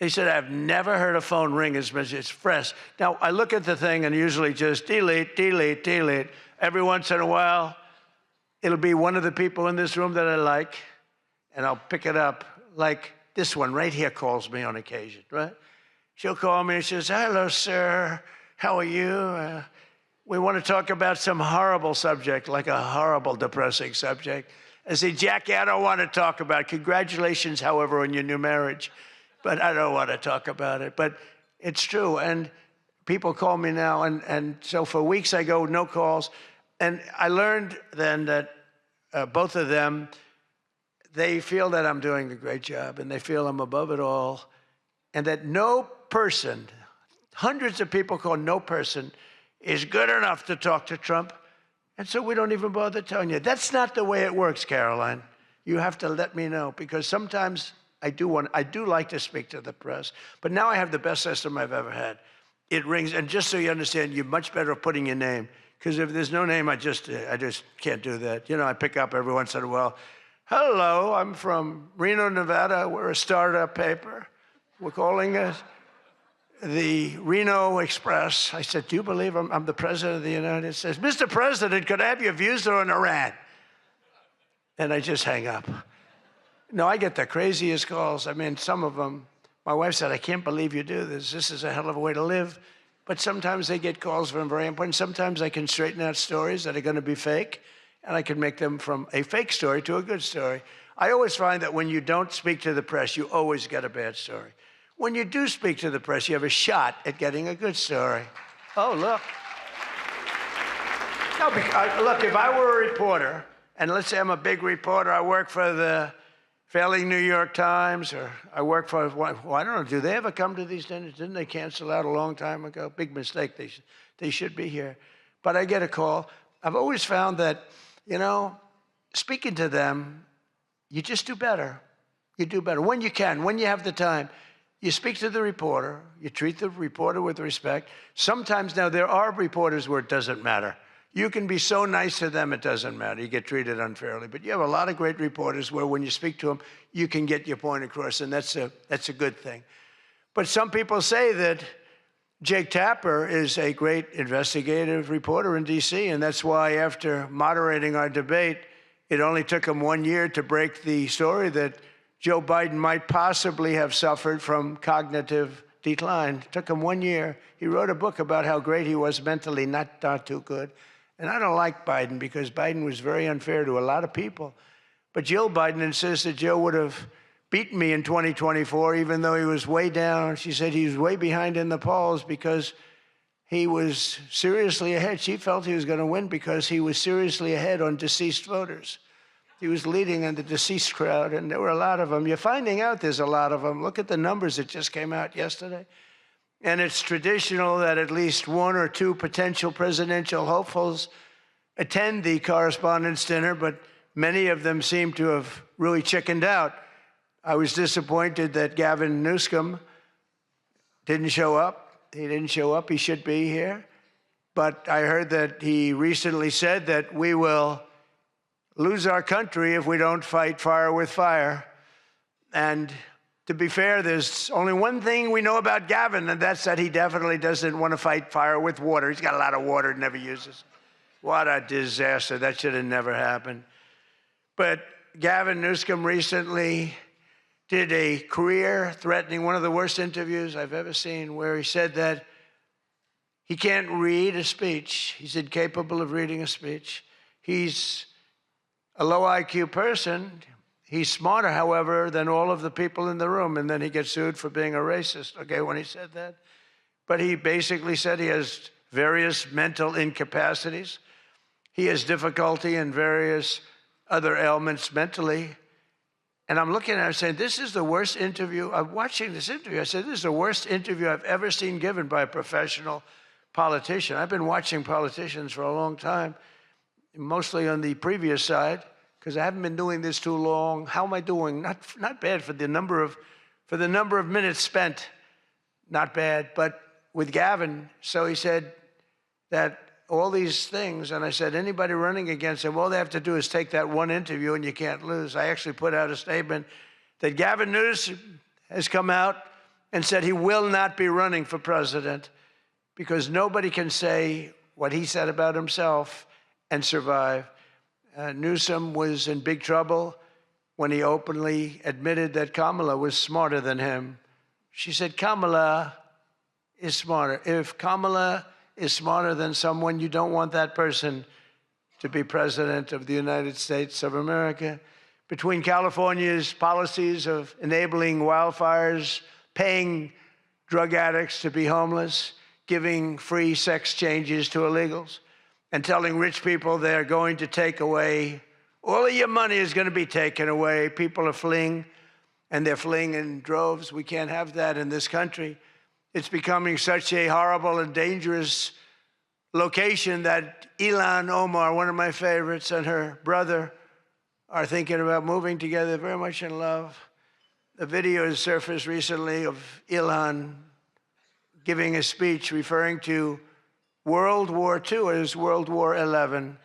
They said, I've never heard a phone ring as much as it's fresh. Now, I look at the thing and usually just delete, delete, delete. Every once in a while, it'll be one of the people in this room that I like, and I'll pick it up. Like this one right here calls me on occasion, right? She'll call me and she says, hello, sir. How are you? We want to talk about some horrible subject, like a horrible, depressing subject. I say, Jackie, I don't want to talk about it. Congratulations, however, on your new marriage. But I don't want to talk about it. But it's true. And people call me now. And so for weeks I go, no calls. And I learned then that both of them, they feel that I'm doing a great job. And they feel I'm above it all. And that no person, hundreds of people call no person, is good enough to talk to Trump. And so we don't even bother telling you. That's not the way it works, Caroline. You have to let me know, because sometimes I do like to speak to the press, but now I have the best system I've ever had. It rings, and just so you understand, you're much better at putting your name, because if there's no name, I just can't do that. You know, I pick up every once in a while. Hello, I'm from Reno, Nevada. We're a startup paper. We're calling it the Reno Express. I said, do you believe I'm the president of the United States? Mr. President, could I have your views on Iran? And I just hang up. No, I get the craziest calls. I mean, some of them, my wife said, I can't believe you do this. This is a hell of a way to live. But sometimes they get calls from very important. Sometimes I can straighten out stories that are going to be fake, and I can make them from a fake story to a good story. I always find that when you don't speak to the press, you always get a bad story. When you do speak to the press, you have a shot at getting a good story. Oh, look. No, look, if I were a reporter, and let's say I'm a big reporter, I work for the failing New York Times, or I work for, well, I don't know, do they ever come to these dinners? Didn't they cancel out a long time ago? Big mistake. They should be here. But I get a call. I've always found that, you know, speaking to them, you just do better. You do better when you can, when you have the time. You speak to the reporter. You treat the reporter with respect. Sometimes now there are reporters where it doesn't matter. You can be so nice to them, it doesn't matter. You get treated unfairly. But you have a lot of great reporters where when you speak to them, you can get your point across, and that's a good thing. But some people say that Jake Tapper is a great investigative reporter in D.C., and that's why after moderating our debate, it only took him 1 year to break the story that Joe Biden might possibly have suffered from cognitive decline. It took him 1 year. He wrote a book about how great he was mentally, not too good. And I don't like Biden because Biden was very unfair to a lot of people. But Jill Biden insists that Joe would have beaten me in 2024, even though he was way down. She said he was way behind in the polls because he was seriously ahead. She felt he was going to win because he was seriously ahead on deceased voters. He was leading in the deceased crowd, and there were a lot of them. You're finding out there's a lot of them. Look at the numbers that just came out yesterday. And it's traditional that at least one or two potential presidential hopefuls attend the correspondents' dinner, but many of them seem to have really chickened out. I was disappointed that Gavin Newsom didn't show up. He didn't show up. He should be here. But I heard that he recently said that we will lose our country if we don't fight fire with fire. And to be fair, there's only one thing we know about Gavin, and that's that he definitely doesn't want to fight fire with water. He's got a lot of water he never uses. What a disaster. That should have never happened. But Gavin Newsom recently did a career-threatening, one of the worst interviews I've ever seen, where he said that he can't read a speech. He's incapable of reading a speech. He's a low IQ person. He's smarter, however, than all of the people in the room. And then he gets sued for being a racist, okay, when he said that. But he basically said he has various mental incapacities. He has difficulty in various other ailments mentally. And I'm looking at him saying, this is the worst interview. I'm watching this interview. I said, this is the worst interview I've ever seen given by a professional politician. I've been watching politicians for a long time, mostly on the previous side, because I haven't been doing this too long. How am I doing? Not bad for the number of minutes spent. Not bad. But with Gavin, so he said that all these things, and I said, anybody running against him, all they have to do is take that one interview and you can't lose. I actually put out a statement that Gavin Newsom has come out and said he will not be running for president because nobody can say what he said about himself and survive. Newsom was in big trouble when he openly admitted that Kamala was smarter than him. She said, Kamala is smarter. If Kamala is smarter than someone, you don't want that person to be president of the United States of America. Between California's policies of enabling wildfires, paying drug addicts to be homeless, giving free sex changes to illegals, and telling rich people they're going to take away, all of your money is going to be taken away. People are fleeing, and they're fleeing in droves. We can't have that in this country. It's becoming such a horrible and dangerous location that Ilhan Omar, one of my favorites, and her brother are thinking about moving together, very much in love. The video has surfaced recently of Ilhan giving a speech referring to World War II as World War XI.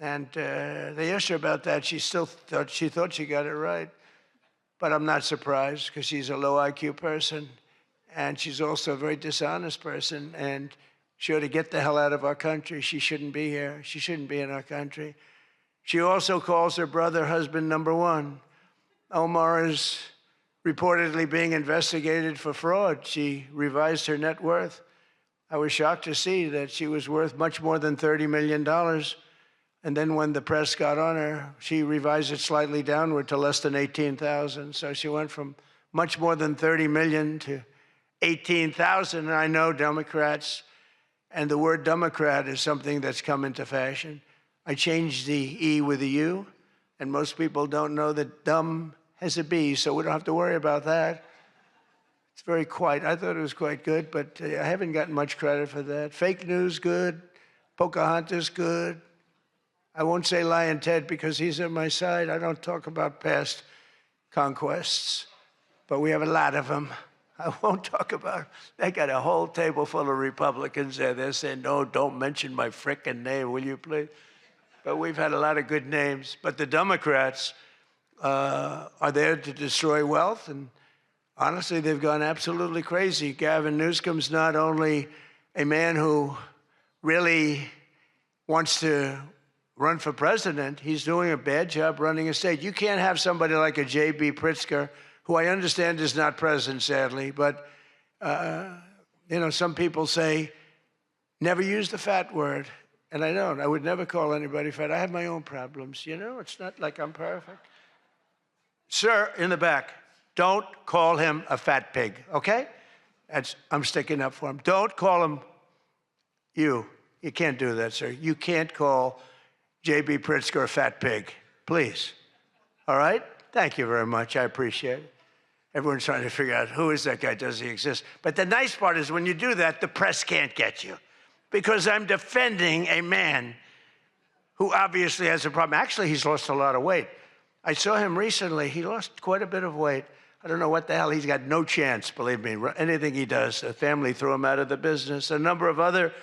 And they asked her about that. She thought she got it right. But I'm not surprised, because she's a low IQ person. And she's also a very dishonest person. And she ought to get the hell out of our country. She shouldn't be here. She shouldn't be in our country. She also calls her brother husband number one. Omar is reportedly being investigated for fraud. She revised her net worth. I was shocked to see that she was worth much more than $30 million. And then when the press got on her, she revised it slightly downward to less than 18,000. So she went from much more than 30 million to 18,000. And I know Democrats, and the word Democrat is something that's come into fashion. I changed the E with a U, and most people don't know that dumb has a B, so we don't have to worry about that. It's very quiet. I thought it was quite good, but I haven't gotten much credit for that. Fake news, good. Pocahontas, good. I won't say Lion Ted because he's on my side. I don't talk about past conquests, but we have a lot of them. I won't talk about. They got a whole table full of Republicans there. They're saying, no, don't mention my frickin' name, will you please? But we've had a lot of good names. But the Democrats are there to destroy wealth, and honestly, they've gone absolutely crazy. Gavin Newsom's not only a man who really wants to run for president, he's doing a bad job running a state. You can't have somebody like a J.B. Pritzker, who I understand is not present, sadly, but some people say, never use the fat word. And I don't. I would never call anybody fat. I have my own problems, It's not like I'm perfect. Sir, in the back, don't call him a fat pig, okay? I'm sticking up for him. Don't call him you. You can't do that, sir. You can't call J.B. Pritzker a fat pig, please. All right? Thank you very much. I appreciate it. Everyone's trying to figure out, who is that guy? Does he exist? But the nice part is when you do that, the press can't get you, because I'm defending a man who obviously has a problem. Actually, he's lost a lot of weight. I saw him recently. He lost quite a bit of weight. I don't know what the hell. He's got no chance, believe me. Anything he does, the family threw him out of the business. A number of other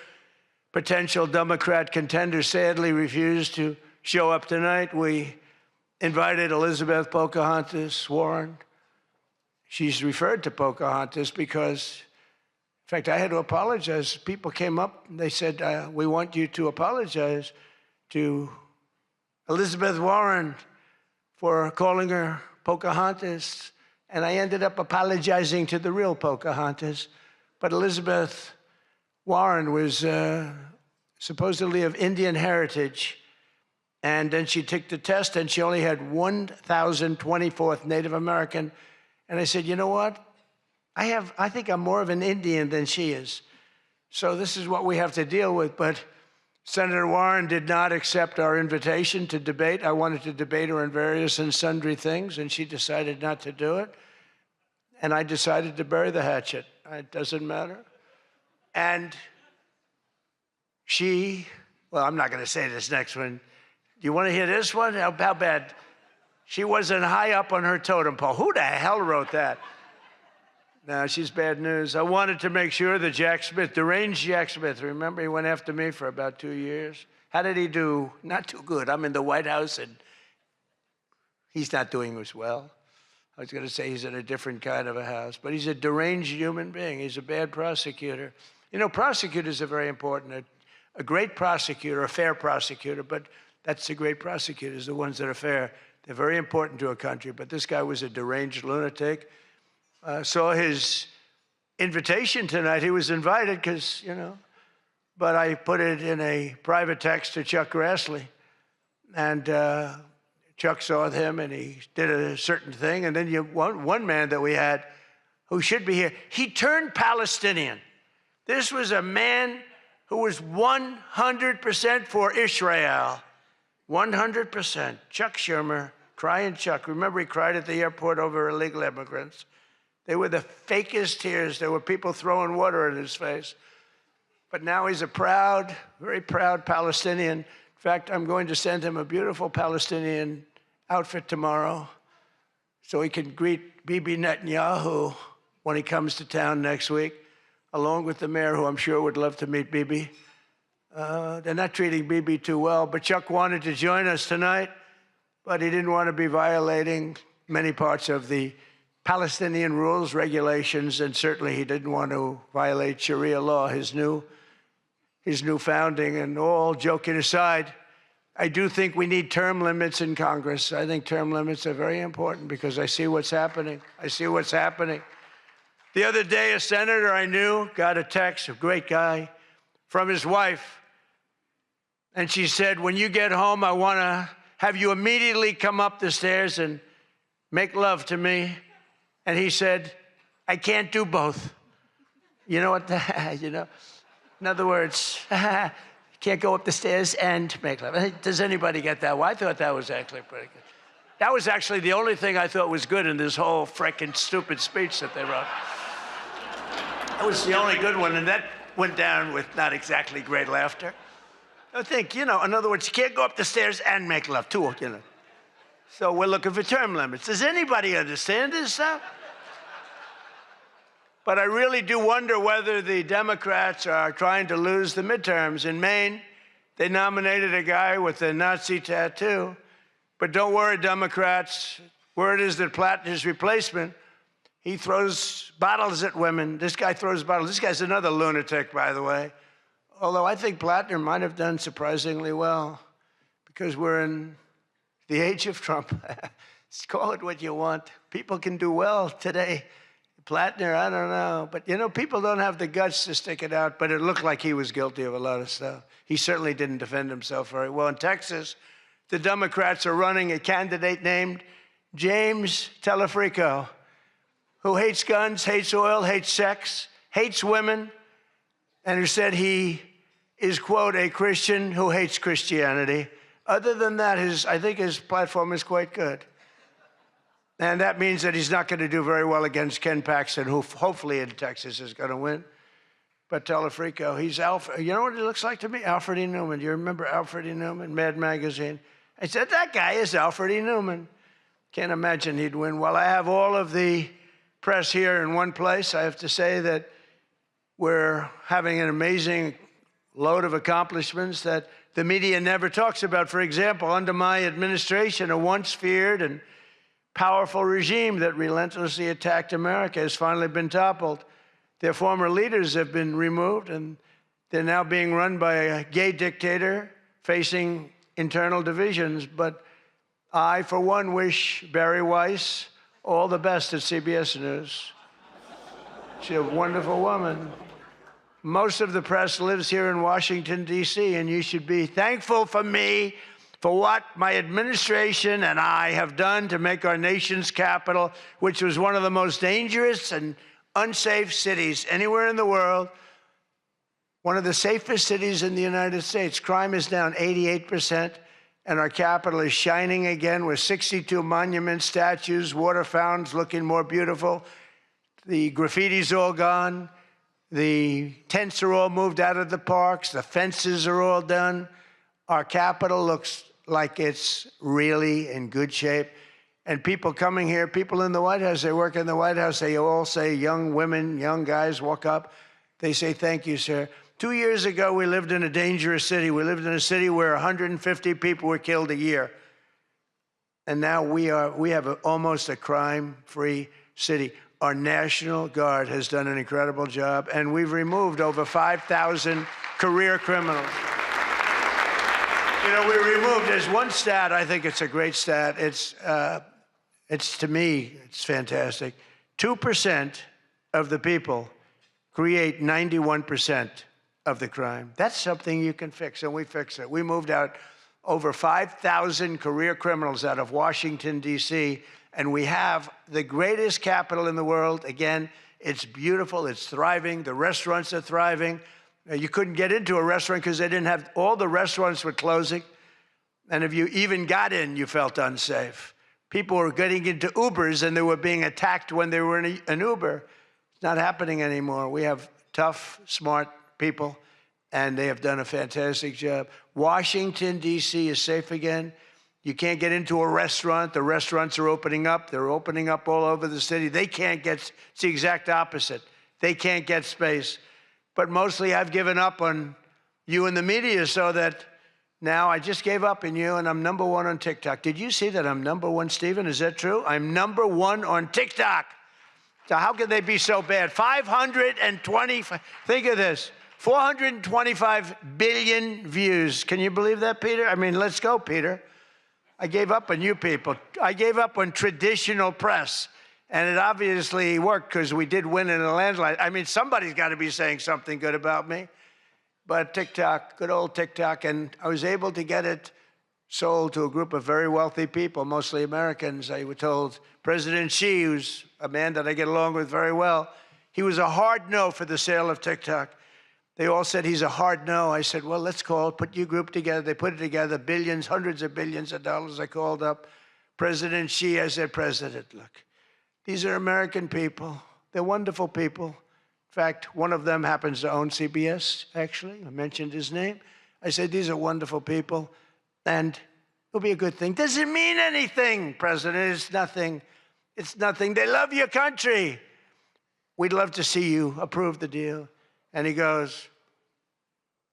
potential Democrat contenders sadly refused to show up tonight. We invited Elizabeth Pocahontas Warren. She's referred to Pocahontas because, in fact, I had to apologize. People came up and they said, we want you to apologize to Elizabeth Warren for calling her Pocahontas. And I ended up apologizing to the real Pocahontas. But Elizabeth Warren was supposedly of Indian heritage. And then she took the test, and she only had 1,024th Native American. And I said, you know what? I think I'm more of an Indian than she is. So this is what we have to deal with. But Senator Warren did not accept our invitation to debate. I wanted to debate her on various and sundry things, and she decided not to do it. And I decided to bury the hatchet. It doesn't matter. And well, I'm not going to say this next one. Do you want to hear this one? How bad? She wasn't high up on her totem pole. Who the hell wrote that? No, she's bad news. I wanted to make sure that Jack Smith, deranged Jack Smith, remember he went after me for about 2 years? How did he do? Not too good. I'm in the White House, and he's not doing as well. I was going to say he's in a different kind of a house, but he's a deranged human being. He's a bad prosecutor. Prosecutors are very important. A great prosecutor, a fair prosecutor, but that's the great prosecutors, the ones that are fair. They're very important to a country, but this guy was a deranged lunatic. Saw his invitation tonight. He was invited because, but I put it in a private text to Chuck Grassley. And Chuck saw him and he did a certain thing. And then one man that we had who should be here, he turned Palestinian. This was a man who was 100% for Israel. 100%. Chuck Schumer, crying Chuck. Remember, he cried at the airport over illegal immigrants. They were the fakest tears. There were people throwing water in his face. But now he's a proud, very proud Palestinian. In fact, I'm going to send him a beautiful Palestinian outfit tomorrow so he can greet Bibi Netanyahu when he comes to town next week, along with the mayor, who I'm sure would love to meet Bibi. They're not treating Bibi too well, but Chuck wanted to join us tonight, but he didn't want to be violating many parts of the Palestinian rules, regulations, and certainly he didn't want to violate Sharia law, his new founding. And all joking aside, I do think we need term limits in Congress. I think term limits are very important because I see what's happening. I see what's happening. The other day, a senator I knew got a text, a great guy, from his wife. And she said, when you get home, I want to have you immediately come up the stairs and make love to me. And he said, I can't do both. You know what? In other words, can't go up the stairs and make love. Does anybody get that? Well, I thought that was actually pretty good. That was actually the only thing I thought was good in this whole frickin' stupid speech that they wrote. That was the only good one, and that went down with not exactly great laughter. I think, in other words, you can't go up the stairs and make love, too, So we're looking for term limits. Does anybody understand this stuff? But I really do wonder whether the Democrats are trying to lose the midterms. In Maine, they nominated a guy with a Nazi tattoo. But don't worry, Democrats. Word is that Plattner's replacement, he throws bottles at women. This guy throws bottles. This guy's another lunatic, by the way. Although I think Plattner might have done surprisingly well because we're in the age of Trump. Call it what you want. People can do well today. Plattner, I don't know. But, people don't have the guts to stick it out, but it looked like he was guilty of a lot of stuff. He certainly didn't defend himself very well. In Texas, the Democrats are running a candidate named James Telefrico, who hates guns, hates oil, hates sex, hates women, and who said he is, quote, a Christian who hates Christianity. Other than that, I think his platform is quite good. And that means that he's not going to do very well against Ken Paxton, who hopefully in Texas is going to win. But Telefrico, he's Alfred. You know what he looks like to me? Alfred E. Newman. Do you remember Alfred E. Newman, Mad Magazine? I said, that guy is Alfred E. Newman. Can't imagine he'd win. Well, I have all of the press here in one place. I have to say that we're having an amazing load of accomplishments that the media never talks about. For example, under my administration, a once feared and powerful regime that relentlessly attacked America has finally been toppled. Their former leaders have been removed, and they're now being run by a gay dictator facing internal divisions. But I, for one, wish Barry Weiss all the best at CBS News. She's a wonderful woman. Most of the press lives here in Washington, D.C., and you should be thankful for me for what my administration and I have done to make our nation's capital, which was one of the most dangerous and unsafe cities anywhere in the world, one of the safest cities in the United States. Crime is down 88%, and our capital is shining again with 62 monuments, statues, water fountains looking more beautiful. The graffiti's all gone. The tents are all moved out of the parks. The fences are all done. Our capital looks like it's really in good shape. And people coming here, people in the White House, they work in the White House, they all say, young women, young guys walk up, they say, thank you, sir. 2 years ago, we lived in a dangerous city. We lived in a city where 150 people were killed a year. And now we have almost a crime-free city. Our National Guard has done an incredible job, and we've removed over 5,000 career criminals. We removed, there's one stat, I think it's a great stat. It's to me, it's fantastic. 2% of the people create 91% of the crime. That's something you can fix, and we fix it. We moved out over 5,000 career criminals out of Washington, D.C., and we have the greatest capital in the world. Again, it's beautiful, it's thriving, the restaurants are thriving. You couldn't get into a restaurant because they didn't have, all the restaurants were closing. And if you even got in, you felt unsafe. People were getting into Ubers and they were being attacked when they were in an Uber. It's not happening anymore. We have tough, smart people, and they have done a fantastic job. Washington, D.C. is safe again. You can't get into a restaurant. The restaurants are opening up. They're opening up all over the city. They can't get, it's the exact opposite. They can't get space. But mostly I've given up on you and the media so that now I just gave up on you and I'm #1 on TikTok. Did you see that I'm #1, Stephen? Is that true? I'm #1 on TikTok. So how could they be so bad? 520, think of this, 425 billion views. Can you believe that, Peter? I mean, let's go, Peter. I gave up on you people. I gave up on traditional press. And it obviously worked because we did win in a landslide. I mean, somebody's got to be saying something good about me. But TikTok, good old TikTok, and I was able to get it sold to a group of very wealthy people, mostly Americans. I was told President Xi, who's a man that I get along with very well, he was a hard no for the sale of TikTok. They all said he's a hard no. I said, well, let's put your group together. They put it together, billions, hundreds of billions of dollars. I called up President Xi. I said, President, look, these are American people. They're wonderful people. In fact, one of them happens to own CBS, actually. I mentioned his name. I said, these are wonderful people, and it'll be a good thing. Does it mean anything, President? It's nothing. It's nothing. They love your country. We'd love to see you approve the deal. And he goes,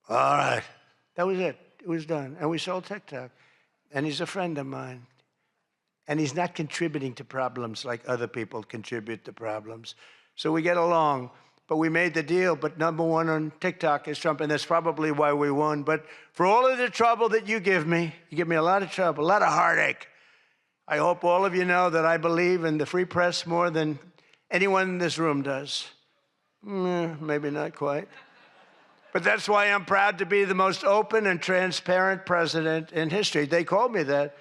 all right. That was it. It was done. And we sold TikTok. And he's a friend of mine. And he's not contributing to problems like other people contribute to problems. So we get along. But we made the deal. But #1 on TikTok is Trump, and that's probably why we won. But for all of the trouble that you give me a lot of trouble, a lot of heartache. I hope all of you know that I believe in the free press more than anyone in this room does. Maybe not quite. But that's why I'm proud to be the most open and transparent president in history. They called me that.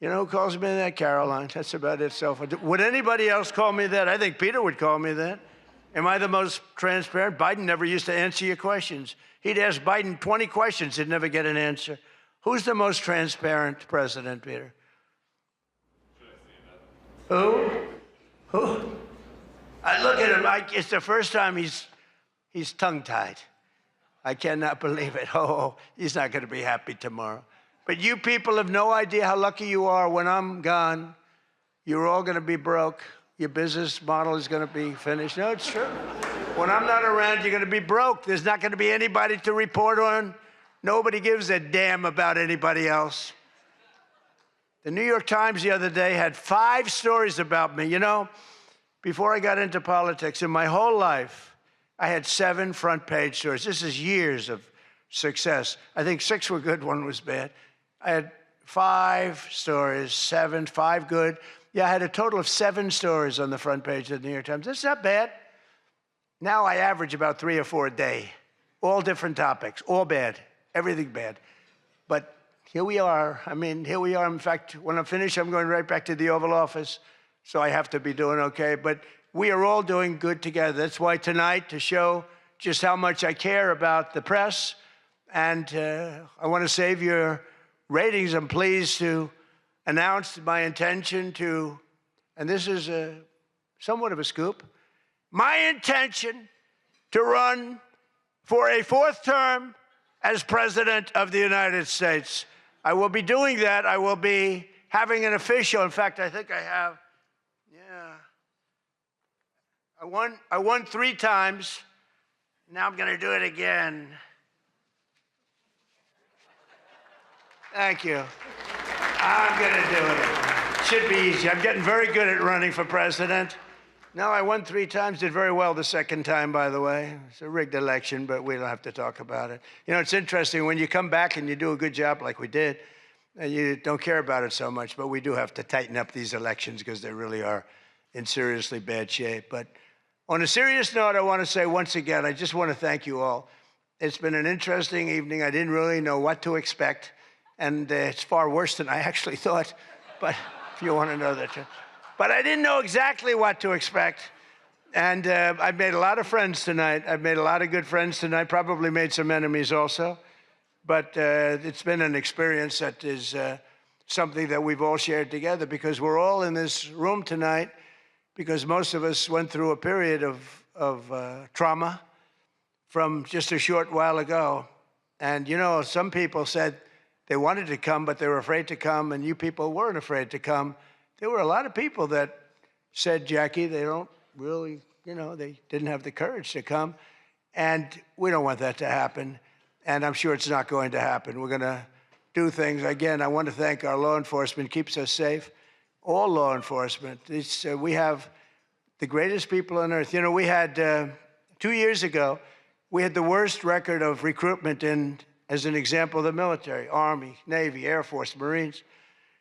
You know who calls me that? Caroline. That's about it so far. Would anybody else call me that? I think Peter would call me that. Am I the most transparent? Biden never used to answer your questions. He'd ask Biden 20 questions, he'd never get an answer. Who's the most transparent president, Peter? Who? I look at him, it's the first time he's tongue-tied. I cannot believe it. Oh, he's not going to be happy tomorrow. But you people have no idea how lucky you are. When I'm gone, you're all going to be broke. Your business model is going to be finished. No, it's true. When I'm not around, you're going to be broke. There's not going to be anybody to report on. Nobody gives a damn about anybody else. The New York Times the other day had 5 stories about me. You know, before I got into politics, in my whole life, I had 7 front-page stories. This is years of success. I think 6 were good, 1 was bad. I had 5 stories, 7, 5 good. Yeah, I had a total of 7 stories on the front page of the New York Times. That's not bad. Now I average about 3 or 4 a day, all different topics, all bad, everything bad. But here we are. I mean, here we are. In fact, when I'm finished, I'm going right back to the Oval Office, so I have to be doing okay. But we are all doing good together. That's why tonight, to show just how much I care about the press, and I want to save your ratings, I'm pleased to announce my intention to, and this is somewhat of a scoop, my intention to run for a 4th term as President of the United States. I will be doing that. I will be having an official, in fact, I think I have, I won 3 times. Now I'm going to do it again. Thank you. I'm going to do it. Should be easy. I'm getting very good at running for president. No, I won 3 times, did very well the 2nd time, by the way. It's a rigged election, but we don't have to talk about it. You know, it's interesting, when you come back and you do a good job like we did, you don't care about it so much, but we do have to tighten up these elections because they really are in seriously bad shape. But On a serious note, I want to say once again, I just want to thank you all. It's been an interesting evening. I didn't really know what to expect, and it's far worse than I actually thought, but if you want to know that. But I didn't know exactly what to expect, and I've made a lot of friends tonight. I've made a lot of good friends tonight, probably made some enemies also, but it's been an experience that is something that we've all shared together, because we're all in this room tonight because most of us went through a period of trauma from just a short while ago. And, you know, some people said they wanted to come, but they were afraid to come, and you people weren't afraid to come. There were a lot of people that said, Jackie, they don't really, you know, they didn't have the courage to come. And we don't want that to happen. And I'm sure it's not going to happen. We're going to do things. Again, I want to thank our law enforcement, keeps us safe. All law enforcement. We have the greatest people on earth. You know, we had, 2 years ago, we had the worst record of recruitment in, as an example, the military, Army, Navy, Air Force, Marines,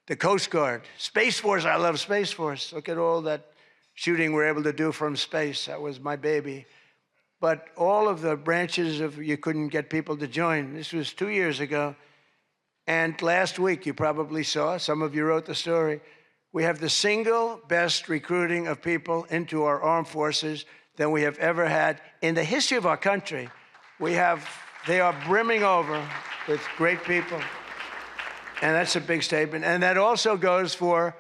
the Coast Guard, Space Force. I love Space Force. Look at all that shooting we're able to do from space. That was my baby. But all of the branches of, you couldn't get people to join. This was 2 years ago. And last week, you probably saw, some of you wrote the story, we have the single best recruiting of people into our armed forces than we have ever had in the history of our country. They are brimming over with great people. And that's a big statement. And that also goes for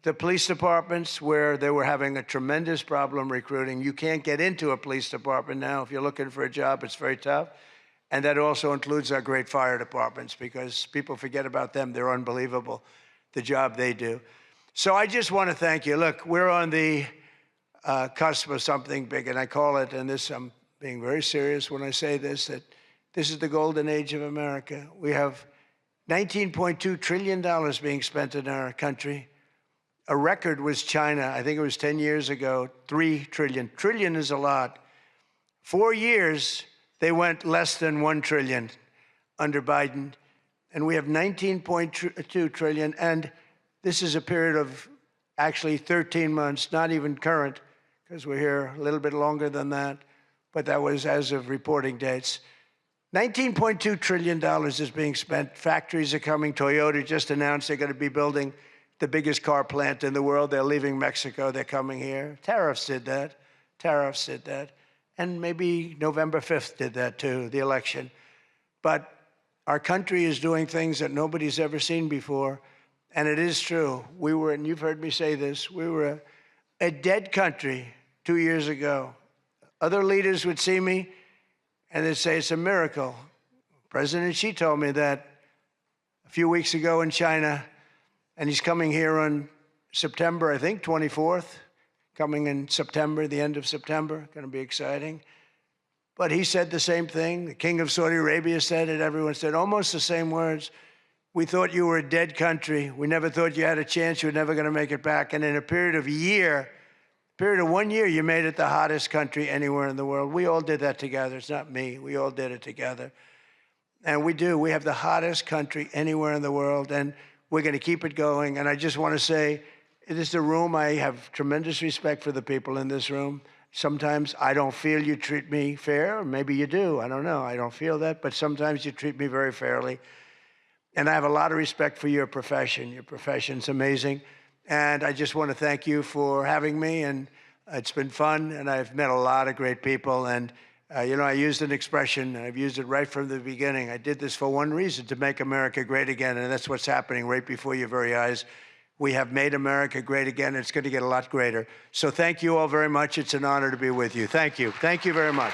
the police departments, where they were having a tremendous problem recruiting. You can't get into a police department now. If you're looking for a job, it's very tough. And that also includes our great fire departments, because people forget about them. They're unbelievable, the job they do. So I just want to thank you. Look, we're on the cusp of something big, and I call it, and this, I'm being very serious when I say this, that this is the golden age of America. We have $19.2 trillion being spent in our country. A record was China. I think it was 10 years ago, 3 trillion. Trillion is a lot. 4 years, they went less than 1 trillion under Biden. And we have 19.2 trillion. And this is a period of actually 13 months, not even current, because we're here a little bit longer than that. But that was as of reporting dates. $19.2 trillion is being spent. Factories are coming. Toyota just announced they're going to be building the biggest car plant in the world. They're leaving Mexico. They're coming here. Tariffs did that. Tariffs did that. And maybe November 5th did that too, the election. But our country is doing things that nobody's ever seen before. And it is true. We were, and you've heard me say this, we were a dead country 2 years ago. Other leaders would see me and they'd say it's a miracle. President Xi told me that a few weeks ago in China, and he's coming here on September, I think, 24th, coming in September, the end of September, going to be exciting. But he said the same thing. The King of Saudi Arabia said it. Everyone said almost the same words. We thought you were a dead country. We never thought you had a chance. You were never going to make it back. And in a period of 1 year, you made it the hottest country anywhere in the world. We all did that together. It's not me. We all did it together. And we do. We have the hottest country anywhere in the world, and we're going to keep it going. And I just want to say, it is the room. I have tremendous respect for the people in this room. Sometimes I don't feel you treat me fair, or maybe you do. I don't know. I don't feel that, but sometimes you treat me very fairly. And I have a lot of respect for your profession. Your profession's amazing. And I just want to thank you for having me. And it's been fun. And I've met a lot of great people. And, you know, I used an expression, and I've used it right from the beginning. I did this for one reason, to make America great again. And that's what's happening right before your very eyes. We have made America great again. And it's going to get a lot greater. So thank you all very much. It's an honor to be with you. Thank you. Thank you very much.